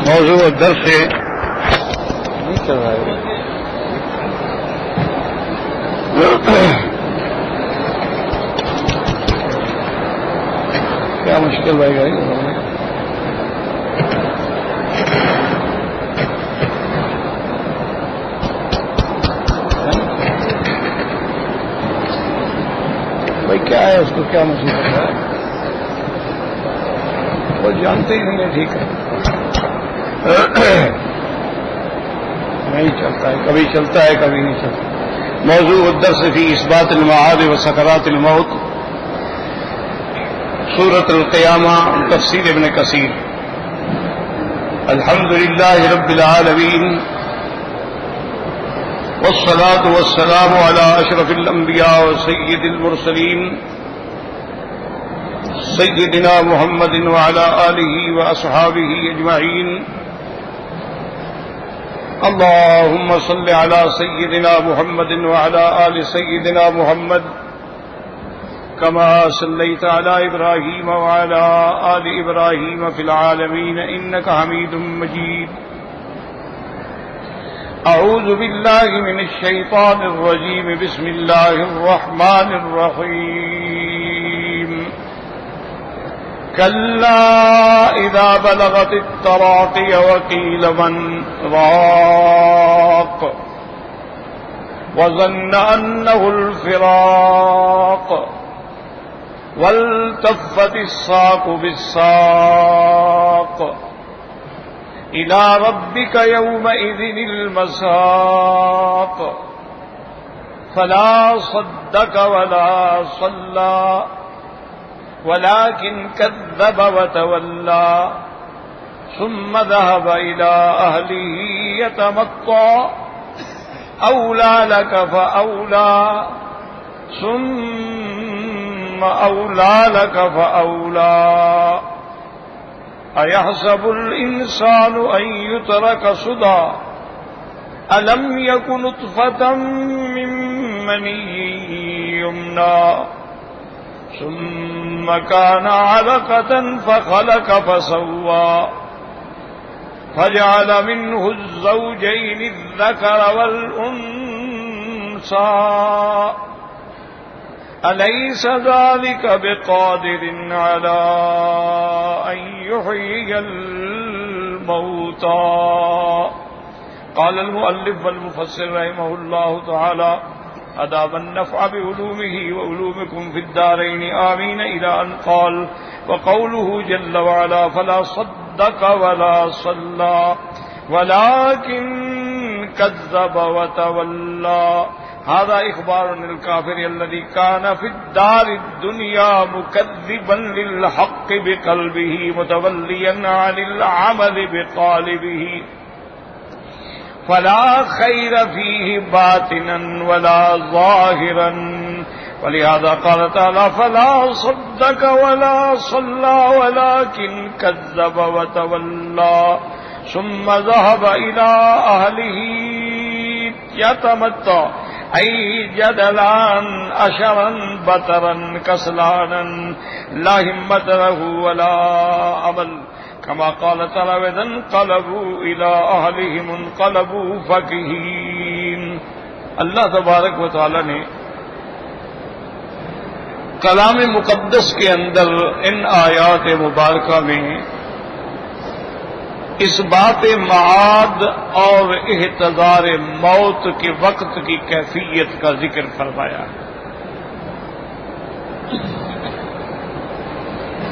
موضوع الدرس سے نہیں چل رہا ہے. کیا مشکل بھائی گئی بھائی کیا ہے اس کو کیا مصیبت ہے وہ جانتے ہی نہیں ہے. ٹھیک ہے نہیں چلتا ہے کبھی چلتا ہے کبھی نہیں چلتا. موضوع الدرس فی اثبات المعاد و سکرات الموت سورۃ القیامہ تفسیر ابن کثیر. الحمد للہ رب العالمین والصلاة والسلام علی اشرف الانبیاء وسید المرسلین سیدنا محمد وعلی آلہ واصحابہ اجمعین. اللهم صل على سيدنا محمد وعلى آل سيدنا محمد كما صليت على إبراهيم وعلى آل إبراهيم في العالمين إنك حميد مجيد. أعوذ بالله من الشيطان الرجيم. بسم الله الرحمن الرحيم. كلا إذا بلغت التراقي وقيل من راق وظن أنه الفراق والتفت الساق بالساق إلى ربك يومئذ المساق. فلا صدق ولا صلى ولكن كذب وتولى ثم ذهب إلى أهله يتمطى. أولى لك فأولى ثم أولى لك فأولى. أيحسب الإنسان أن يترك سدى ألم يك نطفة من مني يمنى ثم كان علقة فخلق فسوى فجعل منه الزوجين الذكر والأنثى. أليس ذلك بقادر على أن يحيي الموتى. قال المؤلف والمفسر رحمه الله تعالى أدام النفع بعلومه وعلومكم في الدارين آمين إلى أن قال وقوله جل وعلا فلا صدق ولا صلى ولكن كذب وتولى. هذا إخبار عن الكافر الذي كان في الدار الدنيا مكذبا للحق بقلبه متوليا عن العمل بقالبه فلا خير فيه باطنا ولا ظاهرا. ولهذا قال تعالى فلا صدق ولا صلى ولكن كذب وتولى ثم ذهب إلى أهله يتمطى أي جدلا أشرا بطرا كسلانا لا همة له ولا عمل. كما قال تعالى وإذا انقلبوا إلى أهلهم انقلبوا فكهين. اللہ تبارک و تعالی نے کلام مقدس کے اندر ان آیات مبارکہ میں اس بات معاد اور احتضار موت کے وقت کی کیفیت کا ذکر فرمایا ہے.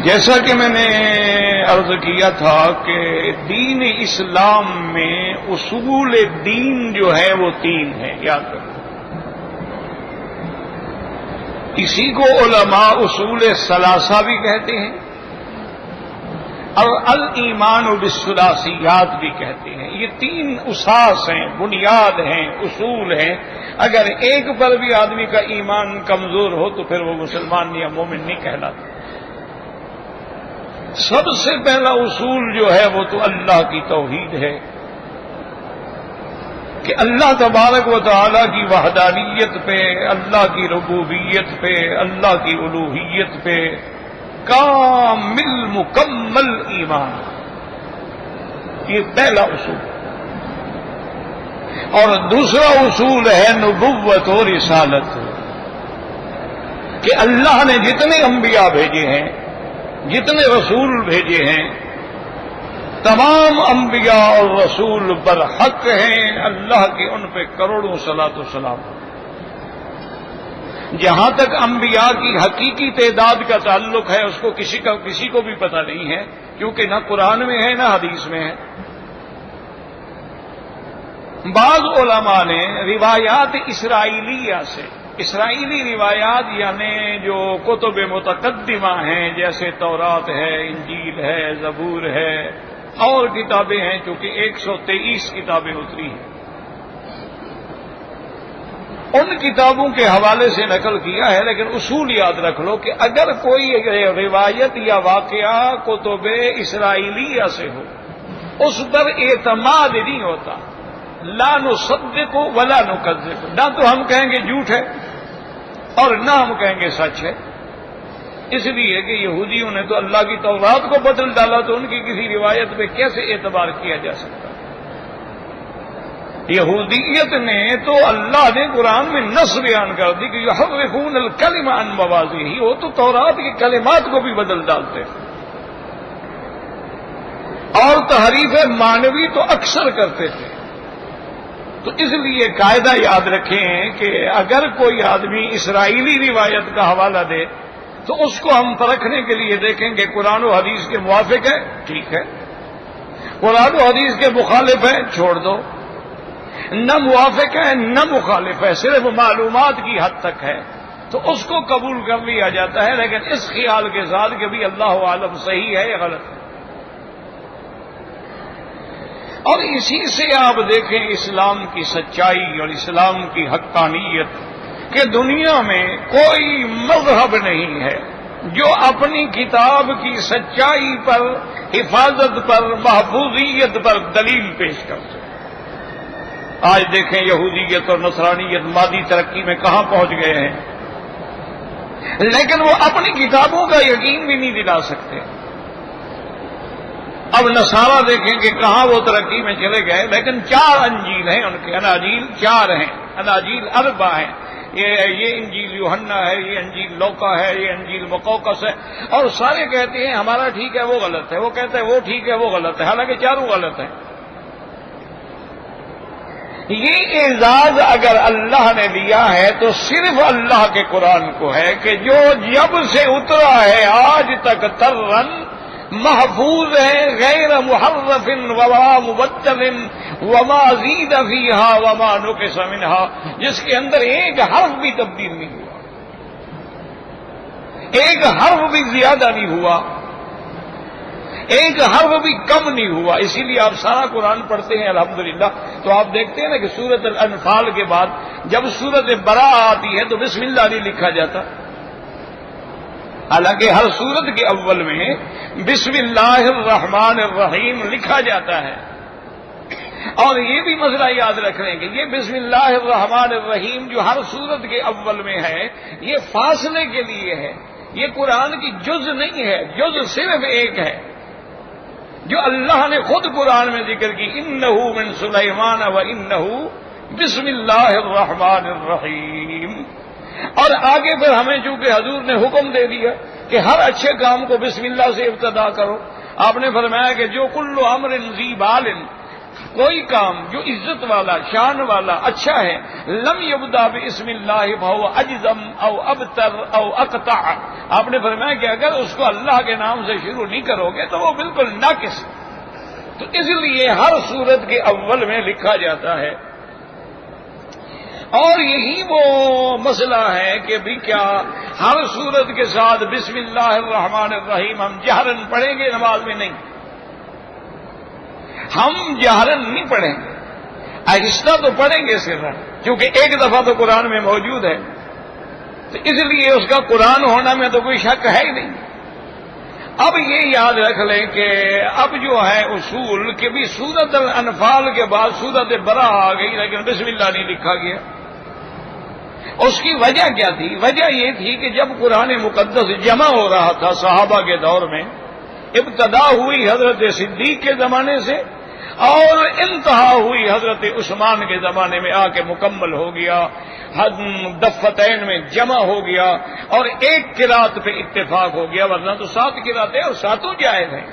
جیسا کہ میں نے عرض کیا تھا کہ دین اسلام میں اصول دین جو ہے وہ 3 ہے، یاد رکھو. اسی کو علماء اصول ثلاثہ بھی کہتے ہیں. اور الایمان بالثلاثیات بھی کہتے ہیں. یہ 3 اساس ہیں، بنیاد ہیں، اصول ہیں. اگر ایک پر بھی آدمی کا ایمان کمزور ہو تو پھر وہ مسلمان یا مومن نہیں کہلاتا. سب سے پہلا اصول جو ہے وہ تو اللہ کی توحید ہے کہ اللہ تبارک و تعالی کی وحدانیت پہ، اللہ کی ربوبیت پہ، اللہ کی الوہیت پہ کامل مکمل ایمان. یہ پہلا اصول. اور دوسرا اصول ہے نبوت و رسالت، کہ اللہ نے جتنے انبیاء بھیجے ہیں، جتنے رسول بھیجے ہیں، تمام انبیاء اور رسول برحق ہیں اللہ کی ان پہ کروڑوں صلاۃ و سلام. جہاں تک انبیاء کی حقیقی تعداد کا تعلق ہے اس کو کسی کو بھی پتہ نہیں ہے، کیونکہ نہ قرآن میں ہے نہ حدیث میں ہے. بعض علماء نے روایات اسرائیلیہ سے، اسرائیلی روایات یعنی جو کتب متقدمہ ہیں جیسے تورات ہے، انجیل ہے، زبور ہے، اور کتابیں ہیں، چونکہ 123 کتابیں اتری ہیں، ان کتابوں کے حوالے سے نقل کیا ہے. لیکن اصول یاد رکھ لو کہ اگر کوئی روایت یا واقعہ کتب اسرائیلیہ سے ہو اس پر اعتماد نہیں ہوتا. لا نصدق ولا نکذب، نہ تو ہم کہیں گے جھوٹ ہے اور نہ ہم کہیں گے سچ ہے. اس لیے کہ یہودیوں نے تو اللہ کی تورات کو بدل ڈالا، تو ان کی کسی روایت پہ کیسے اعتبار کیا جا سکتا؟ یہودیت نے تو اللہ نے قرآن میں نص بیان کر دی کہ یحرفون الکلم عن مواضعہ، وہ تو تورات کے کلمات کو بھی بدل ڈالتے اور تحریف معنوی تو اکثر کرتے تھے. تو اس لیے قاعدہ یاد رکھیں کہ اگر کوئی آدمی اسرائیلی روایت کا حوالہ دے تو اس کو ہم پرکھنے کے لیے دیکھیں گے قرآن و حدیث کے موافق ہے، ٹھیک ہے. قرآن و حدیث کے مخالف ہے، چھوڑ دو. نہ موافق ہے نہ مخالف ہے، صرف معلومات کی حد تک ہے، تو اس کو قبول کر لیا جاتا ہے. لیکن اس خیال کے ساتھ کہ بھی اللہ عالم صحیح ہے یا غلط ہے. اور اسی سے آپ دیکھیں اسلام کی سچائی اور اسلام کی حقانیت کہ دنیا میں کوئی مذہب نہیں ہے جو اپنی کتاب کی سچائی پر، حفاظت پر، محفوظیت پر دلیل پیش کر سکے. آج دیکھیں یہودیت اور نصرانیت مادی ترقی میں کہاں پہنچ گئے ہیں، لیکن وہ اپنی کتابوں کا یقین بھی نہیں دلا سکتے. اب نصارہ دیکھیں کہ کہاں وہ ترقی میں چلے گئے، لیکن 4 انجیل ہیں ان کے، اناجیل 4 ہیں، اناجیل 4 ہیں. یہ انجیل یوحنا ہے، یہ انجیل لوقا ہے، یہ انجیل مقوقس ہے، اور سارے کہتے ہیں ہمارا ٹھیک ہے وہ غلط ہے، وہ کہتے ہیں وہ ٹھیک ہے وہ غلط ہے، حالانکہ 4 غلط ہیں. یہ اعزاز اگر اللہ نے دیا ہے تو صرف اللہ کے قرآن کو ہے کہ جو جب سے اترا ہے آج تک ترن محفوظ ہے، غیر محرف وما مبدل وما زید فیہا وما نقص منہا، جس کے اندر ایک حرف بھی تبدیل نہیں ہوا، ایک حرف بھی زیادہ نہیں ہوا، ایک حرف بھی کم نہیں ہوا. اسی لیے آپ سارا قرآن پڑھتے ہیں الحمدللہ تو آپ دیکھتے ہیں نا کہ سورۃ الانفال کے بعد جب سورۃ براءہ آتی ہے تو بسم اللہ نہیں لکھا جاتا، حالانکہ ہر سورت کے اول میں بسم اللہ الرحمن الرحیم لکھا جاتا ہے. اور یہ بھی مسئلہ یاد رکھ لیں کہ یہ بسم اللہ الرحمن الرحیم جو ہر سورت کے اول میں ہے یہ فاصلے کے لیے ہے، یہ قرآن کی جز نہیں ہے. جز صرف ایک ہے جو اللہ نے خود قرآن میں ذکر کی، انہ من سلیمان و انہ بسم اللہ الرحمن الرحیم. اور آگے پھر ہمیں چونکہ حضور نے حکم دے دیا کہ ہر اچھے کام کو بسم اللہ سے ابتدا کرو. آپ نے فرمایا کہ جو کل امر ذی بال، کوئی کام جو عزت والا، شان والا، اچھا ہے، لم یبدا بسم اللہ فہو اجزم او ابتر او اقطع. آپ نے فرمایا کہ اگر اس کو اللہ کے نام سے شروع نہیں کرو گے تو وہ بالکل ناقص. تو اس لیے ہر سورت کے اول میں لکھا جاتا ہے اور یہی وہ مسئلہ ہے کہ بھی کیا ہر صورت کے ساتھ بسم اللہ الرحمن الرحیم ہم جہرن پڑھیں گے؟ نماز میں نہیں، ہم جہرن نہیں پڑھیں گے، آہستہ تو پڑھیں گے سرا، کیونکہ ایک دفعہ تو قرآن میں موجود ہے، تو اس لیے اس کا قرآن ہونا میں تو کوئی شک ہے ہی نہیں۔ اب یہ یاد رکھ لیں کہ اب جو ہے اصول کہ بھی سورت الانفال کے بعد سورت برا آ گئی لیکن بسم اللہ نہیں لکھا گیا۔ اس کی وجہ کیا تھی؟ وجہ یہ تھی کہ جب قرآن مقدس جمع ہو رہا تھا صحابہ کے دور میں، ابتدا ہوئی حضرت صدیق کے زمانے سے اور انتہا ہوئی حضرت عثمان کے زمانے میں آ کے مکمل ہو گیا، دفتین میں جمع ہو گیا اور ایک قرات پہ اتفاق ہو گیا، ورنہ تو 7 قراتیں اور 7 جائز ہیں،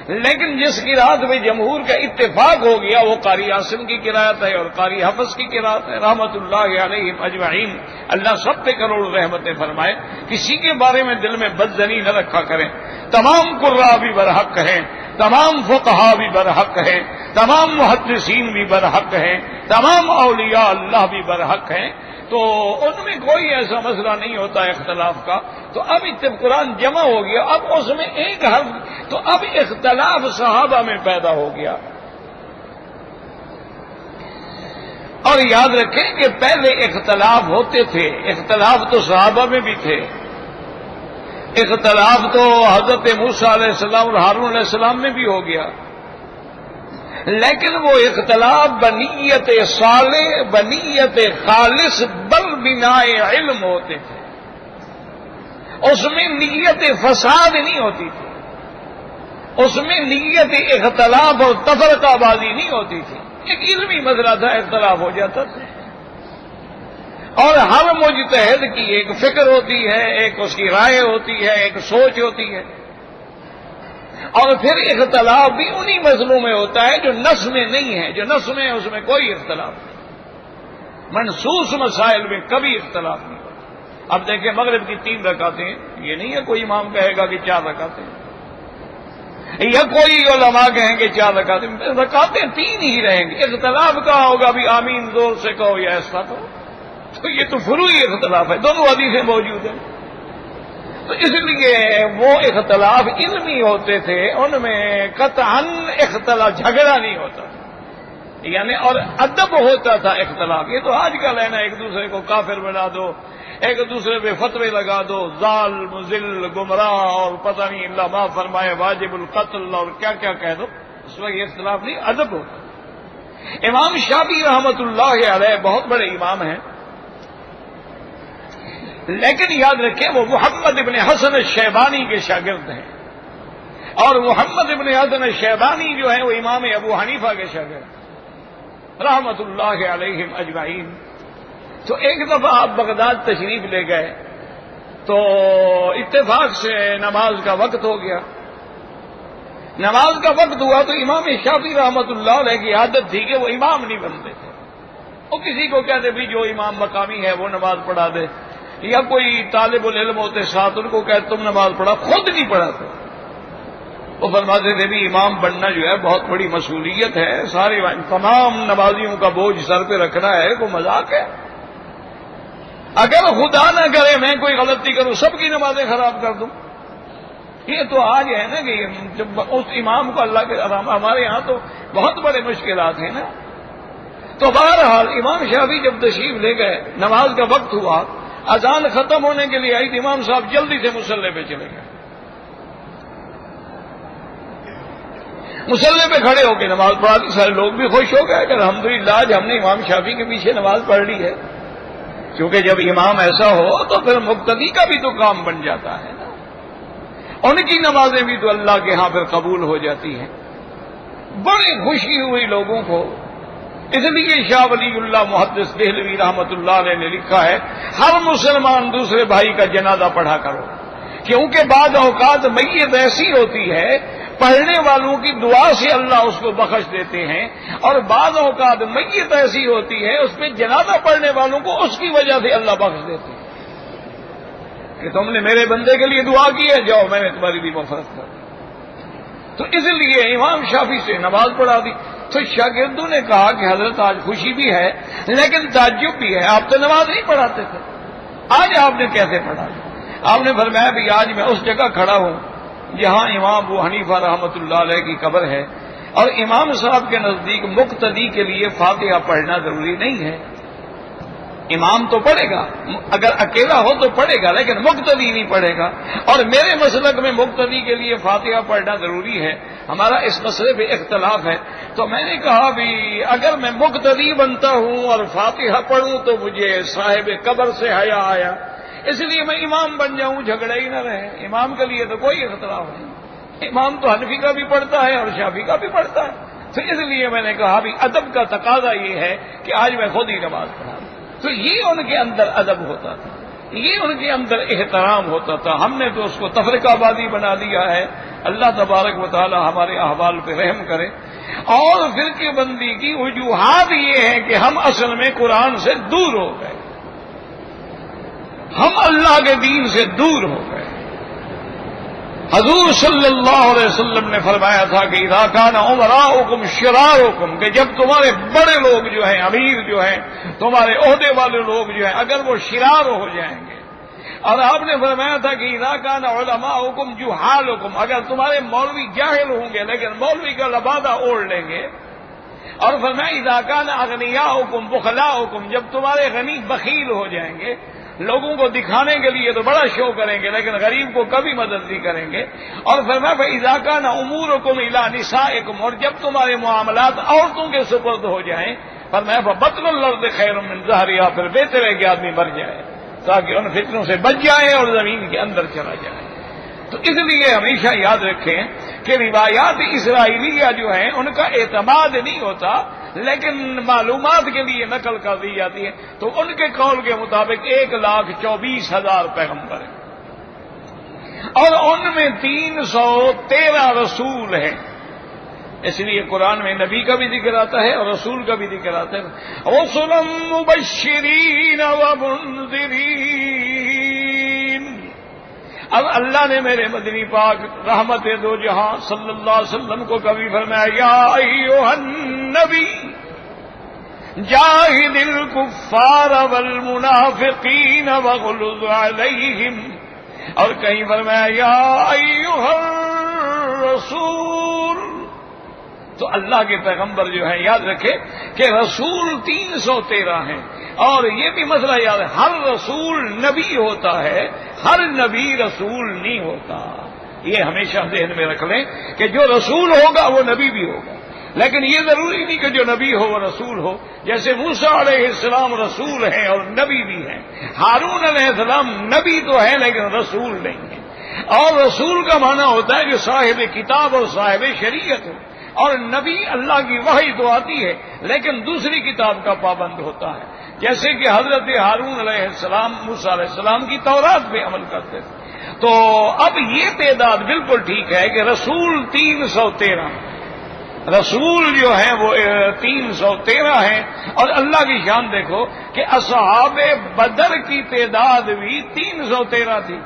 لیکن جس قرات میں جمہور کا اتفاق ہو گیا وہ قاری عاصم کی قرات ہے اور قاری حفظ کی قرات ہے رحمت اللہ علیہم اجمعین۔ اللہ سب پہ کروڑ رحمتیں فرمائے، کسی کے بارے میں دل میں بدظنی نہ رکھا کریں، تمام قراء بھی برحق ہیں، تمام فقہا بھی برحق ہیں، تمام محدثین بھی برحق ہیں، تمام اولیاء اللہ بھی برحق ہیں، تو ان میں کوئی ایسا مسئلہ نہیں ہوتا اختلاف کا۔ تو اب قرآن جمع ہو گیا، اب اس میں ایک حرف، تو اب اختلاف صحابہ میں پیدا ہو گیا۔ اور یاد رکھیں کہ پہلے اختلاف ہوتے تھے، اختلاف تو صحابہ میں بھی تھے، اختلاف تو حضرت موسیٰ علیہ السلام اور ہارون علیہ السلام میں بھی ہو گیا، لیکن وہ اختلاف بنیت صالح، بنیت خالص بل بناء علم ہوتے تھے، اس میں نیت فساد نہیں ہوتی تھی، اس میں نیت اختلاف اور تفرقہ بازی نہیں ہوتی تھی، ایک علمی مسئلہ تھا، اختلاف ہو جاتا تھا، اور ہر مجتہد کی ایک فکر ہوتی ہے، ایک اس کی رائے ہوتی ہے، ایک سوچ ہوتی ہے، اور پھر اختلاف بھی انہی مسئلوں میں ہوتا ہے جو نص میں نہیں ہے، جو نص میں ہے اس میں کوئی اختلاف نہیں، منصوص مسائل میں کبھی اختلاف نہیں ہوتا۔ اب دیکھیں مغرب کی 3 رکعتیں، یہ نہیں ہے کوئی امام کہے گا کہ 4 رکعتیں، یا کوئی علماء کہیں گے 4 رکعتیں، رکعتیں 3 ہی رہیں گی، اختلاف کہا ہوگا بھی آمین زور سے کہو یا ایسا کہو، تو یہ تو فروعی اختلاف ہے، دونوں حدیثیں موجود ہیں۔ تو اس لیے وہ اختلاف علمی ہوتے تھے، ان میں قطعاً اختلاف جھگڑا نہیں ہوتا تھا، یعنی اور ادب ہوتا تھا اختلاف۔ یہ تو آج کل ہے نا، ایک دوسرے کو کافر بنا دو، ایک دوسرے پہ فتوے لگا دو، ظالم مذل گمراہ اور پتہ نہیں اللہ ما فرمائے واجب القتل اور کیا کیا کہہ دو، اس وقت یہ اختلاف نہیں، ادب ہوتا۔ امام شافعی رحمت اللہ علیہ بہت بڑے امام ہیں، لیکن یاد رکھیں وہ محمد ابن حسن الشیبانی کے شاگرد ہیں، اور محمد ابن حسن الشیبانی جو ہے وہ امام ابو حنیفہ کے شاگرد رحمت اللہ علیہم اجمعین۔ تو ایک دفعہ آپ بغداد تشریف لے گئے تو اتفاق سے نماز کا وقت ہو گیا، نماز کا وقت ہوا تو امام شافعی رحمت اللہ علیہ کی عادت تھی کہ وہ امام نہیں بنتے تھے، وہ کسی کو کہتے بھی جو امام مقامی ہے وہ نماز پڑھا دے، یا کوئی طالب العلم ہوتے ساتھ ان کو کہتے تم نماز پڑھا، خود نہیں پڑھاتے۔ وہ فرماتے تھے بھی امام بننا جو ہے بہت بڑی مسئولیت ہے، سارے تمام نمازیوں کا بوجھ سر پہ رکھنا ہے، کوئی مذاق ہے؟ اگر خدا نہ کرے میں کوئی غلطی کروں سب کی نمازیں خراب کر دوں۔ یہ تو آج ہے نا کہ جب اس امام کو اللہ کے ہمارے یہاں تو بہت بڑے مشکلات ہیں نا۔ تو بہرحال امام شافعی جب تشریف لے گئے، نماز کا وقت ہوا، اذان ختم ہونے کے لیے آئی تو امام صاحب جلدی سے مصلی پہ چلے گئے، مصلی پہ کھڑے ہو کے نماز پڑھا دی، سارے لوگ بھی خوش ہو گئے کہ الحمدللہ آج ہم نے امام شافعی کے پیچھے نماز پڑھ لی ہے، کیونکہ جب امام ایسا ہو تو پھر مقتدی کا بھی تو کام بن جاتا ہے نا، ان کی نمازیں بھی تو اللہ کے ہاں پھر قبول ہو جاتی ہیں۔ بڑی خوشی ہوئی لوگوں کو، اس لیے شاہ ولی اللہ محدث دہلوی رحمت اللہ علیہ نے لکھا ہے ہر مسلمان دوسرے بھائی کا جنازہ پڑھا کرو، کیونکہ بعض اوقات میت ایسی ہوتی ہے پڑھنے والوں کی دعا سے اللہ اس کو بخش دیتے ہیں، اور بعض اوقات میت ایسی ہوتی ہے اس پہ جنازہ پڑھنے والوں کو اس کی وجہ سے اللہ بخش دیتے ہیں کہ تم نے میرے بندے کے لیے دعا کی ہے، جاؤ میں نے تمہاری بھی مغفرت کر دی۔ تو اس لیے امام شافعی سے نماز پڑھا دی۔ تو شاگردوں نے کہا کہ حضرت آج خوشی بھی ہے لیکن تعجب بھی ہے، آپ تو نماز نہیں پڑھاتے تھے، آج آپ نے کیسے پڑھا؟ آپ نے فرمایا بھی آج میں اس جگہ کھڑا ہوں جہاں امام ابو حنیفہ رحمۃ اللہ علیہ کی قبر ہے، اور امام صاحب کے نزدیک مقتدی کے لیے فاتحہ پڑھنا ضروری نہیں ہے۔ امام تو پڑھے گا، اگر اکیلا ہو تو پڑھے گا، لیکن مقتدی نہیں پڑھے گا، اور میرے مسلک میں مقتدی کے لیے فاتحہ پڑھنا ضروری ہے، ہمارا اس مسئلے پہ اختلاف ہے۔ تو میں نے کہا بھی اگر میں مقتدی بنتا ہوں اور فاتحہ پڑھوں تو مجھے صاحب قبر سے حیا آیا، اس لیے میں امام بن جاؤں، جھگڑا ہی نہ رہے۔ امام کے لیے تو کوئی اختلاف نہیں، امام تو حنفی کا بھی پڑھتا ہے اور شافعی کا بھی پڑھتا ہے، تو اس لیے میں نے کہا بھی ادب کا تقاضا یہ ہے کہ آج میں خود ہی نماز پڑھا۔ تو یہ ان کے اندر ادب ہوتا تھا، یہ ان کے اندر احترام ہوتا تھا، ہم نے تو اس کو تفرقہ بازی بنا دیا ہے۔ اللہ تبارک و تعالی ہمارے احوال پہ رحم کرے۔ اور فرقے بندی کی وجوہات یہ ہے کہ ہم اصل میں قرآن سے دور ہو گئے، ہم اللہ کے دین سے دور ہو گئے۔ حضور صلی اللہ علیہ وسلم نے فرمایا تھا کہ اذا کان امراؤکم شرارکم، کہ جب تمہارے بڑے لوگ جو ہیں، امیر جو ہیں، تمہارے عہدے والے لوگ جو ہیں، اگر وہ شرار ہو جائیں گے، اور آپ نے فرمایا تھا کہ اذا کان علماؤکم جہالکم، اگر تمہارے مولوی جاہل ہوں گے لیکن مولوی کا لبادہ اوڑھ لیں گے، اور فرمایا اذا کان اغنیاؤکم بخلاؤکم، جب تمہارے غنی بخیل ہو جائیں گے، لوگوں کو دکھانے کے لیے تو بڑا شو کریں گے لیکن غریب کو کبھی مدد نہیں کریں گے، اور فرمایا فَإِذَا كَانَ أُمُورُكُمْ إِلَىٰ نِسَائِكُمْ، اور جب تمہارے معاملات عورتوں کے سپرد ہو جائیں، فرمایا فَبَطْنُ الْأَرْضِ خَيْرٌ مِّن ظَهْرِهَا، پھر بہتر ہے کہ آدمی مر جائے تاکہ ان فتنوں سے بچ جائے اور زمین کے اندر چلا جائے۔ تو اس لیے ہمیشہ یاد رکھیں کہ روایات اسرائیلیہ جو ہیں ان کا اعتماد نہیں ہوتا، لیکن معلومات کے لیے نقل کر دی جاتی ہے۔ تو ان کے قول کے مطابق 1,24,000 پیغمبر ہیں، اور ان میں 313 رسول ہیں، اس لیے قرآن میں نبی کا بھی ذکر آتا ہے اور رسول کا بھی ذکر آتا ہے۔ رسلا مبشرین ومنذرین۔ اب اللہ نے میرے مدنی پاک رحمت دو جہاں صلی اللہ علیہ وسلم کو کبھی فرمایا یا ایھا النبی جاہد الکفار والمنافقین واغلظ علیہم، اور کہیں فرمایا یا ایھا الرسول۔ تو اللہ کے پیغمبر جو ہیں یاد رکھے کہ رسول 313 ہیں، اور یہ بھی مسئلہ یاد ہے ہر رسول نبی ہوتا ہے، ہر نبی رسول نہیں ہوتا۔ یہ ہمیشہ ذہن میں رکھ لیں کہ جو رسول ہوگا وہ نبی بھی ہوگا، لیکن یہ ضروری نہیں کہ جو نبی ہو وہ رسول ہو۔ جیسے موسیٰ علیہ السلام رسول ہیں اور نبی بھی ہیں، ہارون علیہ السلام نبی تو ہے لیکن رسول نہیں ہے۔ اور رسول کا معنی ہوتا ہے جو صاحب کتاب اور صاحب شریعت ہو، اور نبی اللہ کی وحی تو آتی ہے لیکن دوسری کتاب کا پابند ہوتا ہے، جیسے کہ حضرت ہارون علیہ السلام موسیٰ علیہ السلام کی تورات پہ عمل کرتے تھے۔ تو اب یہ تعداد بالکل ٹھیک ہے کہ رسول 313، رسول جو ہیں وہ 313 ہیں، اور اللہ کی شان دیکھو کہ اصحاب بدر کی تعداد بھی 313 تھی۔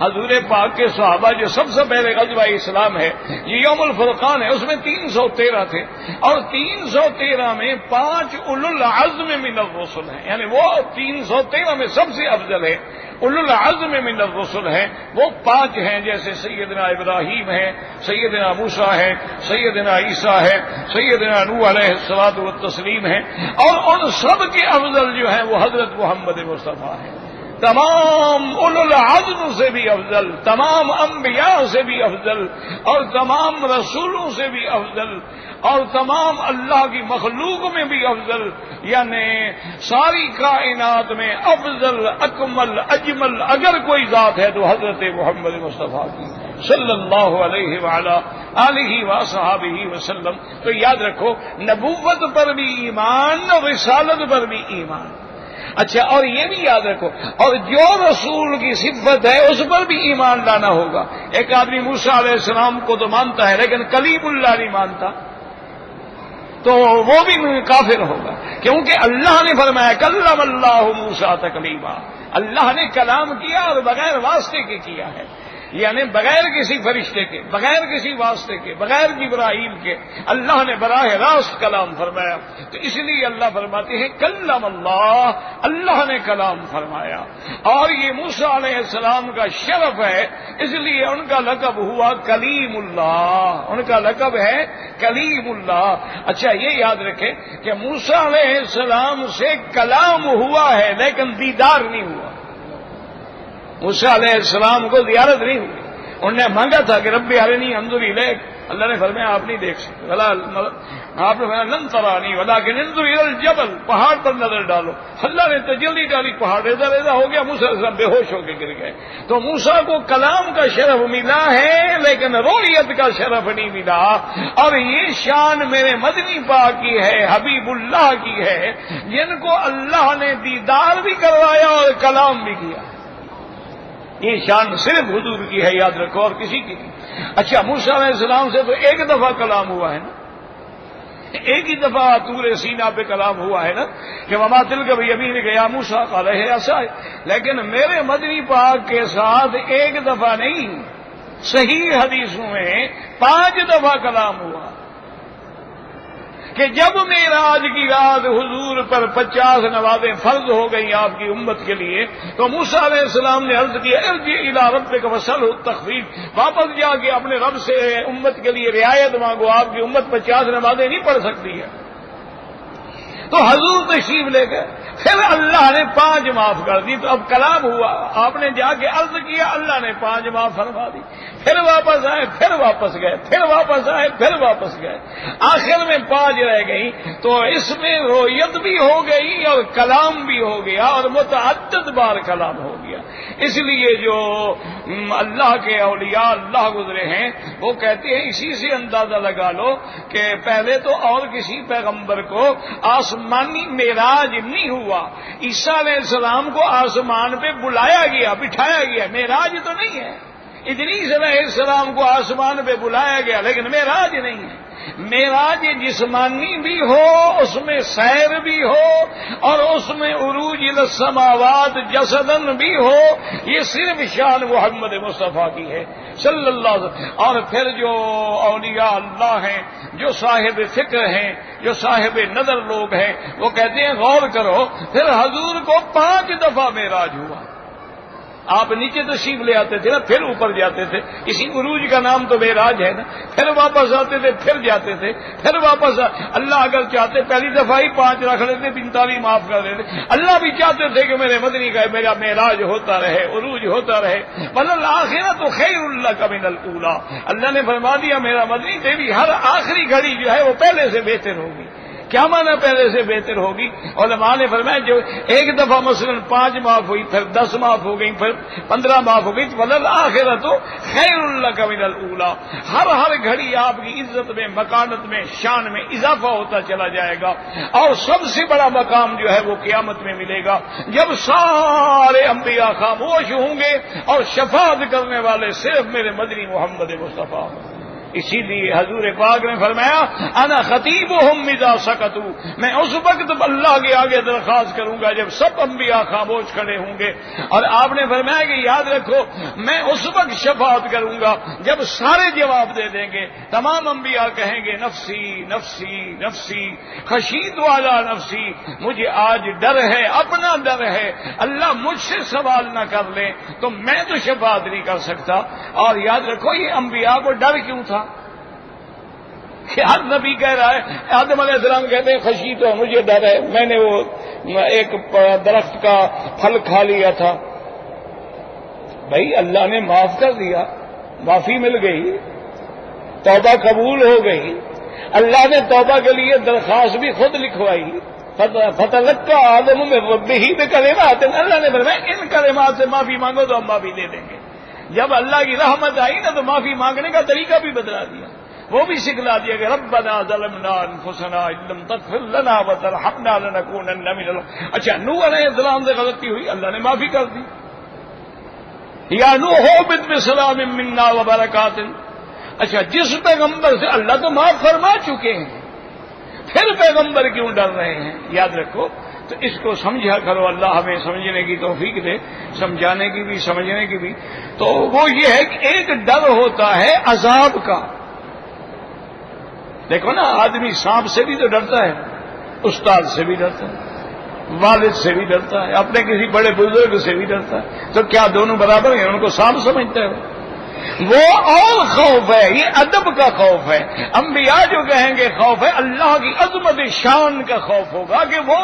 حضور پاک کے صحابہ جو سب سے پہلے غزوہ اسلام ہے یہ یوم الفرقان ہے، اس میں 313 تھے، اور 313 میں 5 اولو العزم من الرسل ہیں، یعنی وہ 313 میں سب سے افضل ہے۔ اولو العزم من الرسل ہیں وہ 5 ہیں، جیسے سیدنا ابراہیم ہے، سیدنا موسیٰ ہے، سیدنا عیسیٰ ہے، سیدنا نوح علیہ الصلوۃ والتسلیم ہے، اور ان سب کے افضل جو ہیں وہ حضرت محمد مصطفیٰ ہیں۔ تمام اولو العزم سے بھی افضل، تمام انبیاء سے بھی افضل، اور تمام رسولوں سے بھی افضل، اور تمام اللہ کی مخلوق میں بھی افضل، یعنی ساری کائنات میں افضل اکمل اجمل اگر کوئی ذات ہے تو حضرت محمد مصطفیٰ کی صلی اللہ علیہ وعلی آلہ وصحبہ وسلم۔ تو یاد رکھو نبوت پر بھی ایمان اور رسالت پر بھی ایمان۔ اچھا، اور یہ بھی یاد رکھو اور جو رسول کی صفت ہے اس پر بھی ایمان لانا ہوگا۔ ایک آدمی موسیٰ علیہ السلام کو تو مانتا ہے لیکن کلیم اللہ نہیں مانتا تو وہ بھی کافر ہوگا، کیونکہ اللہ نے فرمایا کلم اللہ موسیٰ تکلیما، اللہ نے کلام کیا اور بغیر واسطے کے کیا ہے۔ یعنی بغیر کسی فرشتے کے، بغیر کسی واسطے کے، بغیر جبرائیل کے اللہ نے براہ راست کلام فرمایا. تو اس لیے اللہ فرماتے ہیں کلم اللہ، اللہ نے کلام فرمایا. اور یہ موسیٰ علیہ السلام کا شرف ہے، اس لیے ان کا لقب ہوا کلیم اللہ، ان کا لقب ہے کلیم اللہ. اچھا یہ یاد رکھیں کہ موسیٰ علیہ السلام سے کلام ہوا ہے لیکن دیدار نہیں ہوا. موسیٰ علیہ السلام کو زیارت نہیں ہوئی. انہوں نے مانگا تھا کہ رب ارنی انظر الیک، اللہ نے فرمایا آپ نہیں دیکھ سکتے. آپ نے فرمایا لن ترانی ولکن انظر الی الجبل، پہاڑ پر نظر ڈالو. اللہ نے تجلی ڈالی، پہاڑ ریزہ ریزہ ہو گیا، موسیٰ علیہ السلام بے ہوش ہو کے گر گئے. تو موسیٰ کو کلام کا شرف ملا ہے لیکن رویت کا شرف نہیں ملا. اور یہ شان میرے مدنی پاک کی ہے، حبیب اللہ کی ہے، جن کو اللہ نے دیدار بھی کروایا اور کلام بھی کیا. یہ شان صرف حضور کی ہے، یاد رکھو، اور کسی کی نہیں. اچھا موسیٰ علیہ السلام سے تو ایک دفعہ کلام ہوا ہے نا، ایک ہی دفعہ طور سینا پہ کلام ہوا ہے نا کہ وما تلک بیمینک یا موسیٰ قال ہی عصای. لیکن میرے مدنی پاک کے ساتھ ایک دفعہ نہیں، صحیح حدیثوں میں 5 دفعہ کلام ہوا. کہ جب معراج کی رات حضور پر 50 نمازیں فرض ہو گئی آپ کی امت کے لیے، تو موسیٰ علیہ السلام نے عرض کیا ارجع الی ربک واسألہ التخفیف، واپس جا کے اپنے رب سے امت کے لیے رعایت مانگو. آپ کی امت 50 نمازیں نہیں پڑھ سکتی ہے. تو حضور تشریف لے گئے، پھر اللہ نے 5 معاف کر دی. تو اب کلام ہوا، آپ نے جا کے عرض کیا، اللہ نے 5 معاف فرما دی. پھر واپس آئے، پھر واپس گئے، پھر واپس آئے، پھر واپس گئے. آخر میں 5 رہ گئی. تو اس میں رویت بھی ہو گئی اور کلام بھی ہو گیا اور متعدد بار کلام ہو گیا. اس لیے جو اللہ کے اولیاء اللہ گزرے ہیں وہ کہتے ہیں، اسی سے اندازہ لگا لو کہ پہلے تو اور کسی پیغمبر کو آسمانی معراج نہیں ہوا. عیسیٰ علیہ السلام کو آسمان پہ بلایا گیا، بٹھایا گیا، معراج تو نہیں ہے. ادریس علیہ السلام کو آسمان پہ بلایا گیا لیکن معراج نہیں ہے. معراج جسمانی بھی ہو، اس میں سیر بھی ہو، اور اس میں عروج الی السماوات جسدن بھی ہو، یہ صرف شان محمد مصطفیٰ کی ہے صلی اللہ علیہ وسلم. اور پھر جو اولیاء اللہ ہیں، جو صاحب فکر ہیں، جو صاحب نظر لوگ ہیں، وہ کہتے ہیں غور کرو، پھر حضور کو 5 دفعہ معراج ہوا. آپ نیچے تشریف لے آتے تھے نا، پھر اوپر جاتے تھے، اسی عروج کا نام تو معراج ہے نا. پھر واپس آتے تھے، پھر جاتے تھے، پھر واپس اللہ اگر چاہتے پہلی دفعہ ہی 5 رکھ لیتے، 45 معاف کر دیتے. اللہ بھی چاہتے تھے کہ میرے مدنی کا میرا معراج ہوتا رہے، عروج ہوتا رہے. والآخرۃ خیر لک من الاولی، اللہ نے فرما دیا میرا مدنی تیری ہر آخری گھڑی جو ہے وہ پہلے سے بہتر ہوگی. کیا معنی پہلے سے بہتر ہوگی؟ علماء نے فرمایا جو ایک دفعہ مثلا 5 معاف ہوئی، پھر 10 معاف ہو گئی، پھر 15 معاف ہو گئی. والآخرۃ خیر لک من الاولی، ہر گھڑی آپ کی عزت میں، مکانت میں، شان میں اضافہ ہوتا چلا جائے گا. اور سب سے بڑا مقام جو ہے وہ قیامت میں ملے گا، جب سارے انبیاء خاموش ہوں گے اور شفاعت کرنے والے صرف میرے مدنی محمد مصطفیٰ. اسی لیے حضور پاک نے فرمایا انا خطیبہم اذا سکتوا، میں اس وقت اللہ کے آگے درخواست کروں گا جب سب انبیاء خاموش کھڑے ہوں گے. اور آپ نے فرمایا کہ یاد رکھو میں اس وقت شفاعت کروں گا جب سارے جواب دے دیں گے. تمام انبیاء کہیں گے نفسی نفسی نفسی، خشیت والا نفسی، مجھے آج ڈر ہے، اپنا ڈر ہے، اللہ مجھ سے سوال نہ کر لیں تو میں تو شفاعت نہیں کر سکتا. اور یاد رکھو یہ انبیاء کو ڈر کیوں تھا؟ ہر نبی کہہ رہا ہے، آدم علیہ السلام کہتے ہیں خشیت ہو، مجھے ڈر ہے، میں نے وہ ایک درخت کا پھل کھا لیا تھا. بھائی اللہ نے معاف کر دیا، معافی مل گئی، توبہ قبول ہو گئی. اللہ نے توبہ کے لیے درخواست بھی خود لکھوائی. فتلقى آدم من ربه بکلمات، اللہ نے فرمایا ان کلمات سے معافی مانگو تو ہم معافی دے دیں گے. جب اللہ کی رحمت آئی نا تو معافی مانگنے کا طریقہ بھی بدلا دیا، وہ بھی سکھلا دیا کہ ربنا ظلمنا انفسنا ان لم تغفر لنا وترحمنا لنكونن من اچھا نوح علیہ السلام سے غلطی ہوئی، اللہ نے معافی کر دی. یا نوح اهبط بسلام منا وبرکات. اچھا جس پیغمبر سے اللہ تو معاف فرما چکے ہیں، پھر پیغمبر کیوں ڈر رہے ہیں؟ یاد رکھو تو اس کو سمجھا کرو، اللہ ہمیں سمجھنے کی توفیق دے، سمجھانے کی بھی سمجھنے کی بھی۔ تو وہ یہ ہے کہ ایک ڈر ہوتا ہے عذاب کا۔ دیکھو نا، آدمی سانپ سے بھی تو ڈرتا ہے، استاد سے بھی ڈرتا ہے، والد سے بھی ڈرتا ہے، اپنے کسی بڑے بزرگ سے بھی ڈرتا ہے، تو کیا دونوں برابر ہیں؟ ان کو سانپ سمجھتا ہے وہ اور خوف ہے، یہ ادب کا خوف ہے۔ انبیاء جو کہیں گے خوف ہے، اللہ کی عظمت شان کا خوف ہوگا کہ وہ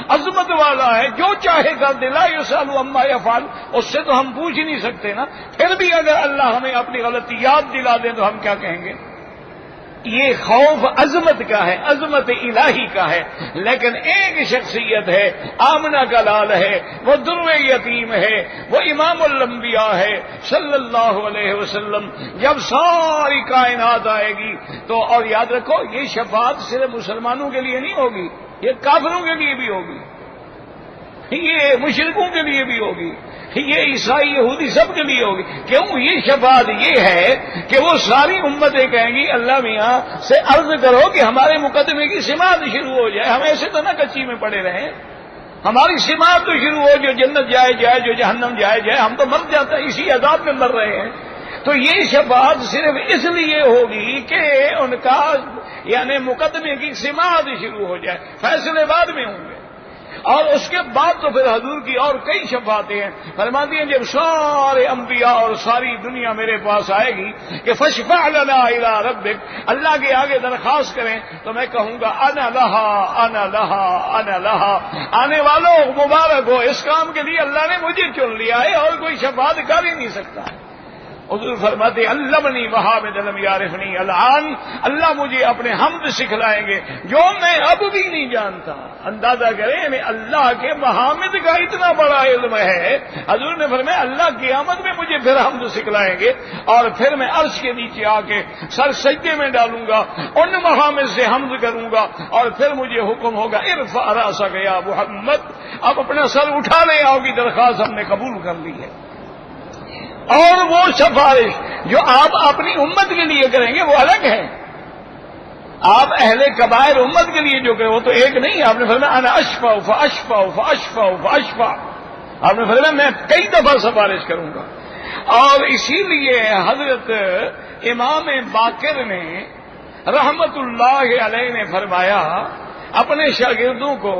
عظمت والا ہے، جو چاہے کر دے، لا یسأل عما یفعل، اس سے تو ہم پوچھ ہی نہیں سکتے نا۔ پھر بھی اگر اللہ ہمیں اپنی غلطی یاد دلا دیں تو ہم کیا کہیں گے؟ یہ خوف عظمت کا ہے، عظمت الہی کا ہے۔ لیکن ایک شخصیت ہے، آمنہ کا لال ہے، وہ در یتیم ہے، وہ امام الانبیاء ہے صلی اللہ علیہ وسلم۔ جب ساری کائنات آئے گی تو، اور یاد رکھو یہ شفاعت صرف مسلمانوں کے لیے نہیں ہوگی، یہ کافروں کے لیے بھی ہوگی، یہ مشرکوں کے لیے بھی ہوگی، یہ عیسائی یہودی سب کے لیے ہوگی۔ کیوں؟ یہ شفاعت یہ ہے کہ وہ ساری امتیں کہیں گی اللہ میاں سے عرض کرو کہ ہمارے مقدمے کی سماعت شروع ہو جائے، ہم ایسے تو نہ کچی میں پڑے رہیں، ہماری سماعت تو شروع ہو، جو جنت جائے جائے، جو جہنم جائے جائے، ہم تو مر جاتے ہیں، اسی عذاب میں مر رہے ہیں۔ تو یہ شفاعت صرف اس لیے ہوگی کہ ان کا یعنی مقدمے کی سماعت شروع ہو جائے، فیصلے بعد میں ہوں گے۔ اور اس کے بعد تو پھر حضور کی اور کئی شفاعتیں ہیں، فرماتی ہیں جب سارے انبیاء اور ساری دنیا میرے پاس آئے گی کہ فشفع لنا الی ربک، اللہ کے آگے درخواست کریں، تو میں کہوں گا انا لہا انا لہا انا لہا، آنے والوں مبارک ہو، اس کام کے لیے اللہ نے مجھے چن لیا ہے، اور کوئی شفاعت کر ہی نہیں سکتا ہے۔ حضور فرماتے علمنی وحامد لم یعرفنی الآن، اللہ مجھے اپنے حمد سکھلائیں گے جو میں اب بھی نہیں جانتا۔ اندازہ کریں میں اللہ کے محامد کا اتنا بڑا علم ہے۔ حضور نے فرمایا اللہ قیامت میں مجھے پھر حمد سکھلائیں گے، اور پھر میں عرش کے نیچے آ کے سر سجدے میں ڈالوں گا، ان محامد سے حمد کروں گا، اور پھر مجھے حکم ہوگا ارفع رأسک یا محمد، اب اپنا سر اٹھا لے، آؤ کی درخواست ہم نے قبول کر لی ہے۔ اور وہ سفارش جو آپ اپنی امت کے لیے کریں گے وہ الگ ہے، آپ اہل کبائر امت کے لیے جو کریں وہ تو ایک نہیں۔ آپ نے فرمایا انا اشفع فاشفع فاشفع فاشفع، آپ نے فرمایا میں کئی دفعہ سفارش کروں گا۔ اور اسی لیے حضرت امام باقر نے رحمت اللہ علیہ نے فرمایا اپنے شاگردوں کو